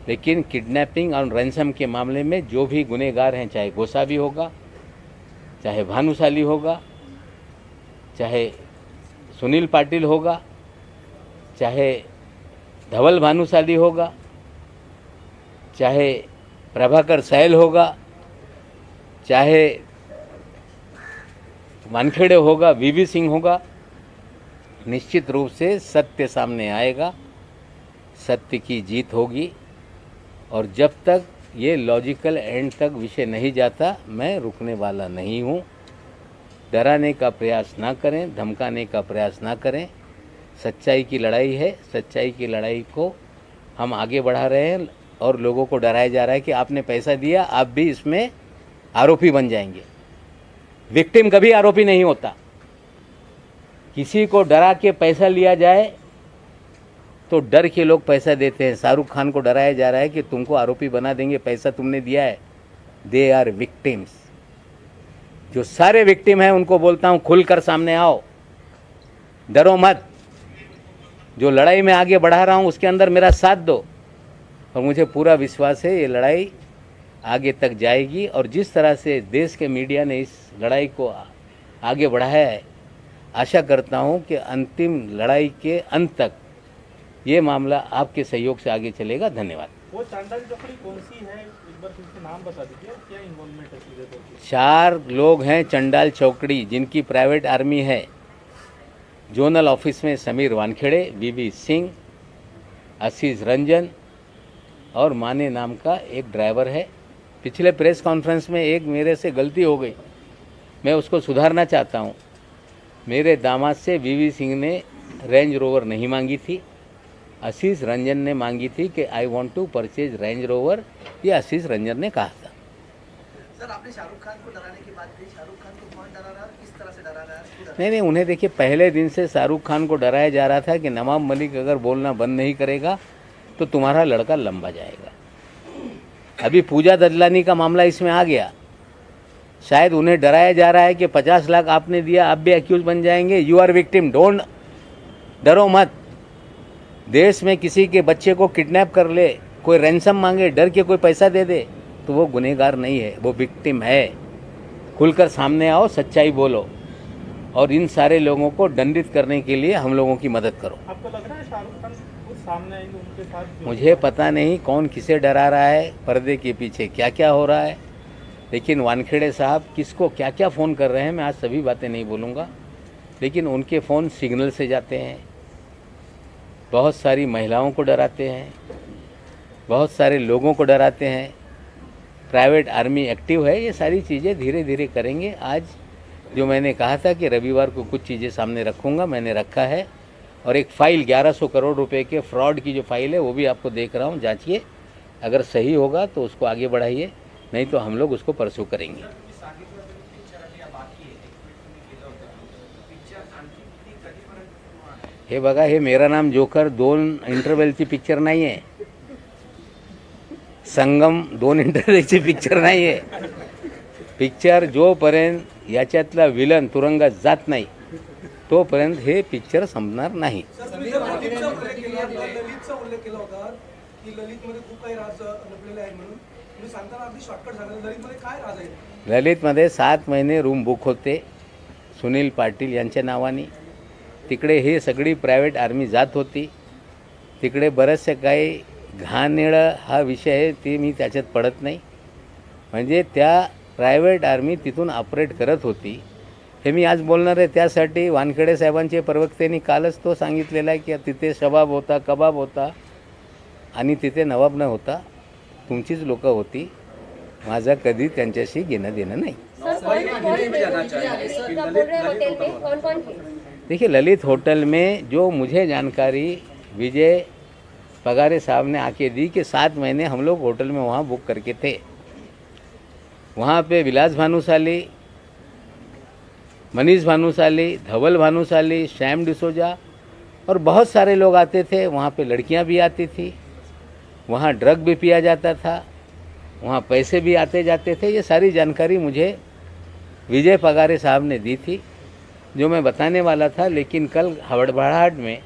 लेकिन किडनैपिंग और रैंसम के मामले में जो भी गुनहगार हैं, चाहे गोसावी होगा, चाहे भानुशाली होगा, चाहे सुनील पाटिल होगा, चाहे धवल भानुशाली होगा, चाहे प्रभाकर सहल होगा, चाहे वानखेड़े होगा, वीवी सिंह होगा, निश्चित रूप से सत्य सामने आएगा, सत्य की जीत होगी। और जब तक ये लॉजिकल एंड तक विषय नहीं जाता, मैं रुकने वाला नहीं हूँ। डराने का प्रयास ना करें, धमकाने का प्रयास ना करें। सच्चाई की लड़ाई है, सच्चाई की लड़ाई को हम आगे बढ़ा रहे हैं। और लोगों को डराया जा रहा है कि आपने पैसा दिया, आप भी इसमें आरोपी बन जाएंगे। विक्टिम कभी आरोपी नहीं होता। किसी को डरा के पैसा लिया जाए तो डर के लोग पैसा देते हैं। शाहरुख खान को डराया जा रहा है कि तुमको आरोपी बना देंगे, पैसा तुमने दिया है। They are victims. जो सारे विक्टिम हैं उनको बोलता हूं, खुलकर सामने आओ, डरो मत। जो लड़ाई में आगे बढ़ा रहा हूं उसके अंदर मेरा साथ दो। और मुझे पूरा विश्वास है ये लड़ाई आगे तक जाएगी। और जिस तरह से देश के मीडिया ने इस लड़ाई को आगे बढ़ाया है, आशा करता हूं कि अंतिम लड़ाई के अंत तक ये मामला आपके सहयोग से आगे चलेगा। धन्यवाद। वो चांडाल चौकड़ी कौन सी है, एक बार फिर से नाम बता दीजिए, क्या इन्वॉल्वमेंट है सीधे तौर पे? 4 लोग हैं चंडाल चौकड़ी, जिनकी प्राइवेट आर्मी है। जोनल ऑफिस में समीर वानखेड़े, वीवी सिंह, आशीष रंजन और माने नाम का एक ड्राइवर है। पिछले प्रेस कॉन्फ्रेंस में एक मेरे से गलती हो गई, मैं उसको सुधारना चाहता हूँ। मेरे दामाद से वीवी सिंह ने रेंज रोवर नहीं मांगी थी, आशीष रंजन ने मांगी थी कि I want to purchase Range Rover. ये आशीष रंजन ने कहा था। सर, आपने शाहरुख खान को डराने की बात की, शाहरुख खान को कौन डरा रहा है और किस तरह से डरा रहा है? नहीं, उन्हें देखिए, पहले दिन से शाहरुख खान को डराया जा रहा था कि नवाब मलिक अगर बोलना बंद नहीं करेगा तो तुम्हारा लड़का लंबा जाएगा। अभी पूजा ददलानी का मामला इसमें आ गया। शायद उन्हें डराया जा रहा है कि 50 लाख आपने दिया, आप भी एक्यूज बन जाएंगे। यू आर विक्टिम, डोंट, डरो मत। देश में किसी के बच्चे को किडनैप कर ले, कोई रैंसम मांगे, डर के कोई पैसा दे दे, तो वो गुनहगार नहीं है, वो विक्टिम है। खुलकर सामने आओ, सच्चाई बोलो और इन सारे लोगों को दंडित करने के लिए हम लोगों की मदद करो। आपको लग रहा है शाहरुख खान खुद सामने आएंगे उनके साथ? मुझे पता नहीं कौन किसे डरा रहा है, पर्दे के पीछे क्या क्या हो रहा है, लेकिन वानखेड़े साहब किसको क्या क्या फ़ोन कर रहे हैं, मैं आज सभी बातें नहीं बोलूँगा, लेकिन उनके फ़ोन सिग्नल से जाते हैं, बहुत सारी महिलाओं को डराते हैं, बहुत सारे लोगों को डराते हैं, प्राइवेट आर्मी एक्टिव है। ये सारी चीज़ें धीरे धीरे करेंगे। आज जो मैंने कहा था कि रविवार को कुछ चीज़ें सामने रखूँगा, मैंने रखा है। और एक फ़ाइल 1100 करोड़ रुपए के फ्रॉड की जो फाइल है वो भी आपको देख रहा हूँ, जांचिए। अगर सही होगा तो उसको आगे बढ़ाइए, नहीं तो हम लोग उसको परस्यू करेंगे। हे बघा, हे मेरा नाम जोकर 2 इंटरवलची पिक्चर नाही आहे, संगम 2 इंटरवलची पिक्चर नाही आहे। पिक्चर जोपर्यंत याच्यातला विलन तुरुंगात जात नाही तोपर्यंत हे पिक्चर संपणार नाही। ललितचा उल्लेख केला होता की ललितमध्ये खूप काही राज लपलेले आहेत म्हणून तुम्ही सांगताना अगदी शॉर्टकट सांगितलं, ललितमध्ये काय राज आहे? ललितमध्ये 7 महिने रूम बुक होते सुनील पाटील यांच्या नावाने। तिकडे हे सगळी प्रायव्हेट आर्मी जात होती, तिकडे बरेचसे काही घाणेरडा हा विषय आहे, ते मी त्याच्यात पडत नाही। म्हणजे त्या प्रायव्हेट आर्मी तिथून ऑपरेट करत होती, हे मी आज बोलणार आहे। त्यासाठी वानखेडे साहेबांचे प्रवक्त्यांनी कालच तो सांगितलेला आहे की तिथे शबाब होता, कबाब होता आणि तिथे नवाब न होता, तुमचीच लोकं होती। माझा कधी त्यांच्याशी घेणं देणं नाही। देखिए, ललित होटल में जो मुझे जानकारी विजय पगारे साहब ने आके दी कि 7 महीने हम लोग होटल में वहाँ बुक करके थे। वहाँ पे विलास भानुशाली, मनीष भानुशाली, धवल भानुशाली, श्याम डिसोजा और बहुत सारे लोग आते थे। वहाँ पे लड़कियाँ भी आती थी, वहाँ ड्रग भी पिया जाता था, वहाँ पैसे भी आते जाते थे। ये सारी जानकारी मुझे विजय पगारे साहब ने दी थी, जो मैं बताने वाला था, लेकिन कल हड़बड़ाहट में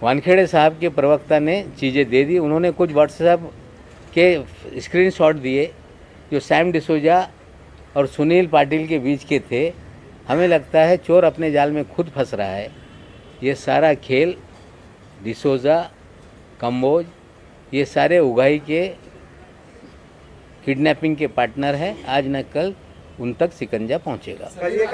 वानखेड़े साहब के प्रवक्ता ने चीज़ें दे दी। उन्होंने कुछ व्हाट्सएप के स्क्रीनशॉट दिए जो सैम डिसोजा और सुनील पाटिल के बीच के थे। हमें लगता है चोर अपने जाल में खुद फंस रहा है। ये सारा खेल डिसोजा, कंबोज, ये सारे उगाही के किडनैपिंग के पार्टनर हैं। आज न कल उन तक सिकंजा पहुंचेगा। समीर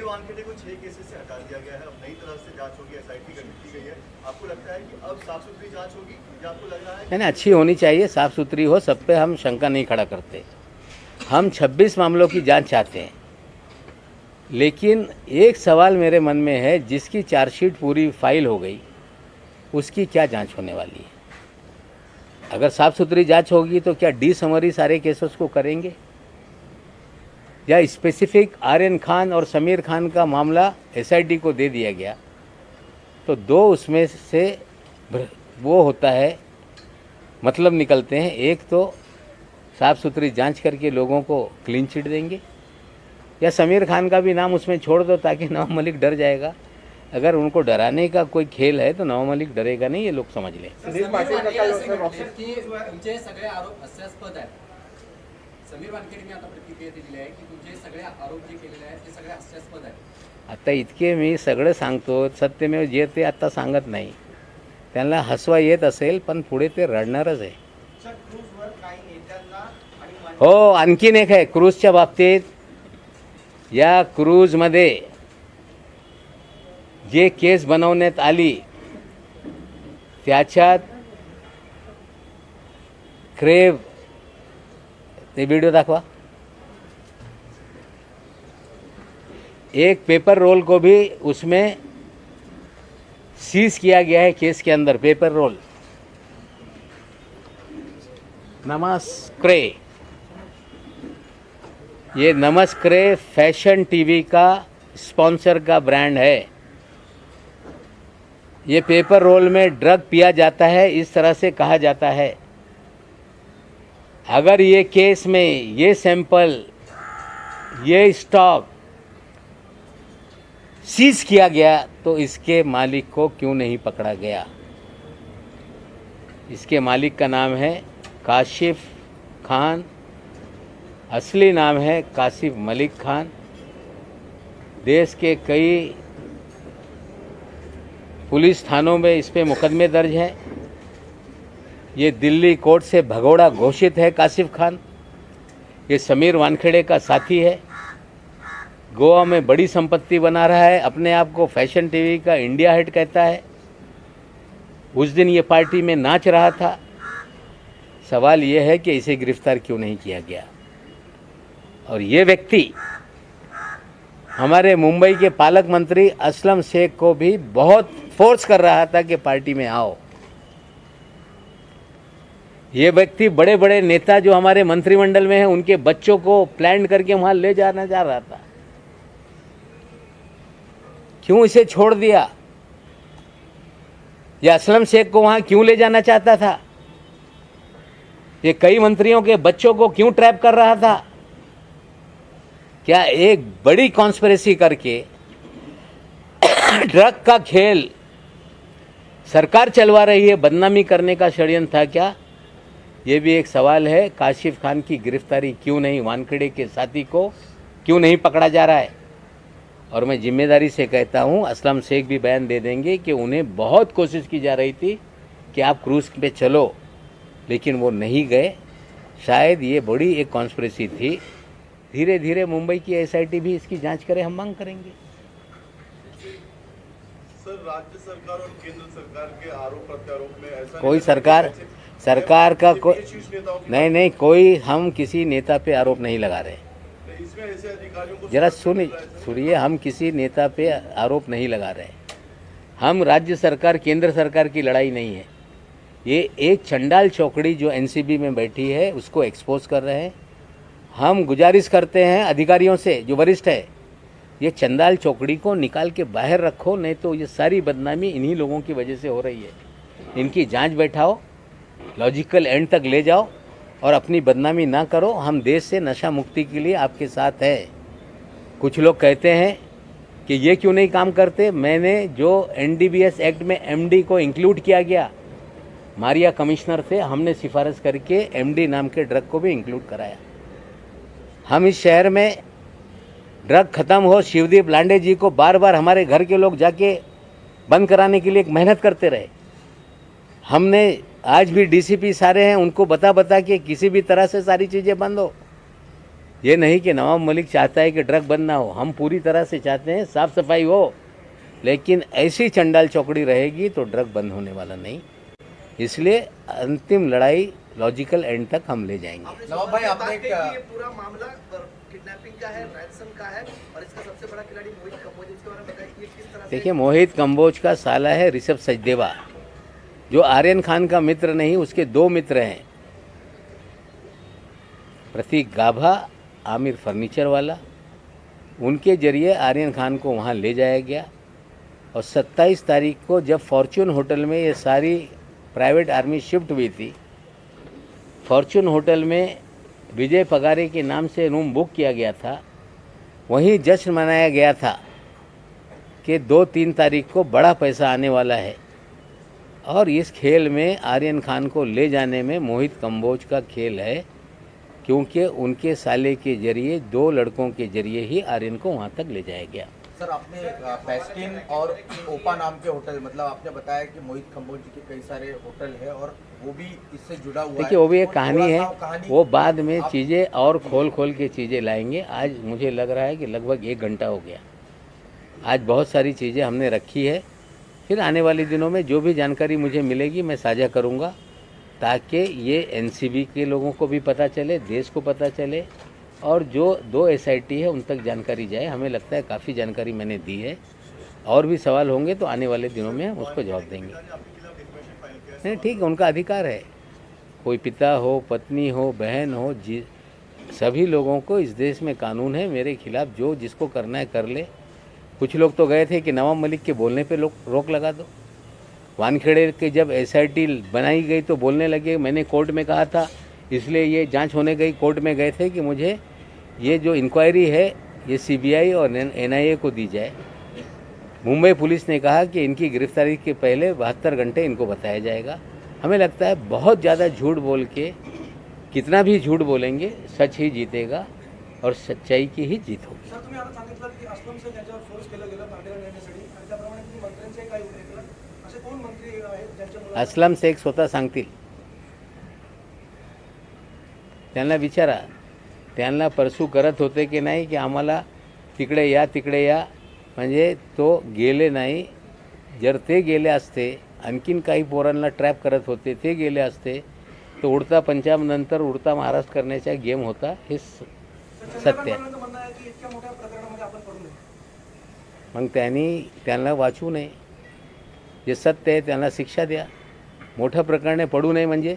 वानखेड़े को 6 केसेस से हटा दिया गया है, अब नई तरह से जांच होगी, एसआईटी गठित की गई है। आपको लगता है कि अब साफ सुथरी जांच होगी या आपको लग रहा है नहीं, अच्छी होनी चाहिए, साफ सुथरी हो, सब पे हम शंका नहीं खड़ा करते। हम 26 मामलों की जांच चाहते हैं, लेकिन एक सवाल मेरे मन में है, जिसकी चार्जशीट पूरी फाइल हो गई उसकी क्या जांच होने वाली है? अगर साफ सुथरी जांच होगी तो क्या डी समरी सारे केसेस को करेंगे, या स्पेसिफिक आर्यन खान और समीर खान का मामला एसआईटी को दे दिया गया तो 2 उसमें से वो होता है, मतलब निकलते हैं। एक तो साफ सुथरी जांच करके लोगों को क्लीन चिट देंगे, या समीर खान का भी नाम उसमें छोड़ दो ताकि नवाब मलिक डर जाएगा। अगर उनको डराने का कोई खेल है तो नवाब मलिक डरेगा नहीं, ये लोग समझ लें। समीर तुमचे सगळे आरोप हास्यास्पद आहेत। समीर वानखेडेंनी आता प्रतिक्रिया दिली आहे की तुमचे सगळे आरोप जे केलेले आहेत ते सगळे हास्यास्पद आहेत। आता इतके मी सगळं सांगतो, सत्यमेव जे ते आता सांगत नाही। त्यांना हसवा येत असेल पण पुढे ते रडणारच आहे। हो, आणखीन एक आहे क्रूजच्या बाबतीत। या क्रूजमध्ये जे केस बनवण्यात आली त्याच्यात क्रेव, ते वीडियो दाखवा। एक पेपर रोल को भी उसमें सीज किया गया है केस के अंदर, पेपर रोल। नमस्क्रे, ये नमस्क्रे फैशन टीवी का स्पॉन्सर का ब्रांड है। ये पेपर रोल में ड्रग पिया जाता है, इस तरह से कहा जाता है। अगर ये केस में ये सैंपल, ये स्टॉक सीज किया गया तो इसके मालिक को क्यों नहीं पकड़ा गया? इसके मालिक का नाम है काशिफ खान, असली नाम है कासिफ मलिक खान। देश के कई पुलिस थानों में इस पे मुकदमे दर्ज हैं। ये दिल्ली कोर्ट से भगोड़ा घोषित है कासिफ खान। ये समीर वानखेड़े का साथी है, गोवा में बड़ी संपत्ति बना रहा है, अपने आप को फैशन टीवी का इंडिया हेड कहता है। उस दिन ये पार्टी में नाच रहा था। सवाल ये है कि इसे गिरफ्तार क्यों नहीं किया गया। और ये व्यक्ति हमारे मुंबई के पालक मंत्री असलम शेख को भी बहुत फोर्स कर रहा था कि पार्टी में आओ। ये व्यक्ति बड़े बड़े नेता जो हमारे मंत्रिमंडल में हैं उनके बच्चों को प्लान करके वहां ले जाना चाह रहा था। क्यों इसे छोड़ दिया? ये असलम शेख को वहां क्यों ले जाना चाहता था? ये कई मंत्रियों के बच्चों को क्यों ट्रैप कर रहा था? क्या एक बड़ी कॉन्स्पिरेसी करके ड्रग का खेल सरकार चलवा रही है, बदनामी करने का षड्यंत्र था क्या? ये भी एक सवाल है। काशिफ खान की गिरफ्तारी क्यों नहीं, वानखेड़े के साथी को क्यों नहीं पकड़ा जा रहा है? और मैं जिम्मेदारी से कहता हूं, असलम शेख भी बयान दे देंगे कि उन्हें बहुत कोशिश की जा रही थी कि आप क्रूज पे चलो, लेकिन वो नहीं गए। शायद ये बड़ी एक कॉन्स्पिरेसी थी। धीरे धीरे मुंबई की एसआईटी भी इसकी जांच करे, हम मांग करेंगे। सर, राज्य सरकार और केंद्र सरकार के आरोप प्रत्यारोप में ऐसा कोई सरकार का नहीं, कोई हम किसी नेता पे आरोप नहीं लगा रहे। इसमें ऐसे अधिकारियों को जरा सुनिए, हम किसी नेता पे आरोप नहीं लगा रहे। हम राज्य सरकार केंद्र सरकार की लड़ाई नहीं है। ये एक चंडाल चौकड़ी जो एनसीबी में बैठी है उसको एक्सपोज कर रहे हैं। हम गुजारिश करते हैं अधिकारियों से जो वरिष्ठ है, ये चंडाल चौकड़ी को निकाल के बाहर रखो, नहीं तो ये सारी बदनामी इन्हीं लोगों की वजह से हो रही है। इनकी जांच बैठाओ, लॉजिकल एंड तक ले जाओ और अपनी बदनामी ना करो। हम देश से नशा मुक्ति के लिए आपके साथ हैं। कुछ लोग कहते हैं कि ये क्यों नहीं काम करते। मैंने जो एनडीपीएस एक्ट में एमडी को इंक्लूड किया गया, मारिया कमिश्नर से हमने सिफारिश करके एमडी नाम के ड्रग को भी इंक्लूड कराया। हम इस शहर में ड्रग खत्म हो, शिवदीप लांडे जी को बार बार हमारे घर के लोग जाके बंद कराने के लिए एक मेहनत करते रहे। हमने आज भी डीसीपी सारे हैं, उनको बता के किसी भी तरह से सारी चीज़ें बंद हो। ये नहीं कि नवाब मलिक चाहता है कि ड्रग बंद ना हो, हम पूरी तरह से चाहते हैं साफ सफाई हो, लेकिन ऐसी चंडाल चौकड़ी रहेगी तो ड्रग बंद होने वाला नहीं। इसलिए अंतिम लड़ाई लॉजिकल एंड तक हम ले जाएंगे। नवाब भाई, आपने ये पूरा मामला किडनैपिंग का है, रैंसम का है और इसका सबसे बड़ा खिलाड़ी मोहित कंबोज, इसके बारे में बताइए कि किस तरह से। देखिए, मोहित कंबोज का साला है ऋषभ सचदेवा, जो आर्यन खान का मित्र नहीं, उसके दो मित्र हैं, प्रतीक गाभा, आमिर फर्नीचर वाला। उनके जरिए आर्यन खान को वहाँ ले जाया गया और 27 तारीख को जब फॉर्च्यून होटल में ये सारी प्राइवेट आर्मी शिफ्ट हुई थी, फॉर्च्यून होटल में विजय पगारे के नाम से रूम बुक किया गया था। वहीं जश्न मनाया गया था कि 2-3 तारीख को बड़ा पैसा आने वाला है और इस खेल में आर्यन खान को ले जाने में मोहित कंबोज का खेल है, क्योंकि उनके साले के जरिए 2 लड़कों के जरिए ही आर्यन को वहाँ तक ले जाया गया। सर, आपने पेस्टिन और ओपा नाम के होटल, मतलब आपने बताया कि मोहित कंबोज जी के कई सारे होटल है और वो भी इससे जुड़ा हुआ है। देखिए, वो भी एक कहानी है, वो बाद में चीज़ें और खोल के चीज़ें लाएंगे। आज मुझे लग रहा है कि लगभग 1 घंटा हो गया। आज बहुत सारी चीज़ें हमने रखी है, फिर आने वाले दिनों में जो भी जानकारी मुझे मिलेगी मैं साझा करूँगा, ताकि ये एनसीबी के लोगों को भी पता चले, देश को पता चले और जो 2 एसआईटी है उन तक जानकारी जाए। हमें लगता है काफ़ी जानकारी मैंने दी है, और भी सवाल होंगे तो आने वाले दिनों में हम उसको जवाब देंगे। नहीं, ठीक है, उनका अधिकार है। कोई पिता हो, पत्नी हो, बहन हो, सभी लोगों को इस देश में कानून है। मेरे खिलाफ जो जिसको करना है कर ले। कुछ लोग तो गए थे कि नवाब मलिक के बोलने पे रोक लगा दो। वानखेड़े के जब एसआईटी बनाई गई तो बोलने लगे, मैंने कोर्ट में कहा था, इसलिए ये जांच होने गई, कोर्ट में गए थे कि मुझे ये जो इंक्वायरी है ये सीबीआई और एनआईए को दी जाए। मुंबई पुलिस ने कहा कि इनकी गिरफ्तारी के पहले 72 घंटे इनको बताया जाएगा। हमें लगता है बहुत ज़्यादा झूठ बोल के, कितना भी झूठ बोलेंगे, सच ही जीतेगा और सच्चाई की ही जीत होगी। सर, तुम्ही आता सांगितलं की असलम शेख यांच्यावर फोर्स केलं गेलं भांडे नेण्यासाठी आणि त्याप्रमाणे तुम्ही मंत्र्यांचे काय उल्लेख केला? असे कोण मंत्री आहेत ज्यांच्यामुळे? असलम शेख स्वतः सांगतील, त्यांना विचारा, त्यांना परसू करत होते की नाही की आम्हाला तिकडे या म्हणजे तो गेले नाही. जर ते गेले असते, आणखीन काही पोरांना ट्रॅप करत होते, ते गेले असते, तर उडता पंजाब नंतर उडता महाराष्ट्र करण्याचा गेम होता. हे सत्य आहे. चंद्रकांत म्हणणं आहे की इतक्या मोठ्या प्रकरणामध्ये आपण पडू नये. मग त्यांना वाचू नये. जे सत्य आहे त्यांना शिक्षा द्या. मोठ्या प्रकरणे पडू नये म्हणजे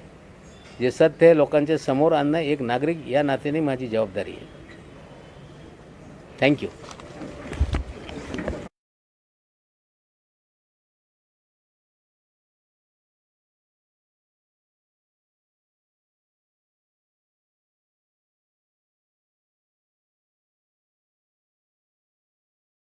जे सत्य आहे लोकांच्या समोर आणणं एक नागरिक या नात्याने माझी जबाबदारी आहे. थँक्यू.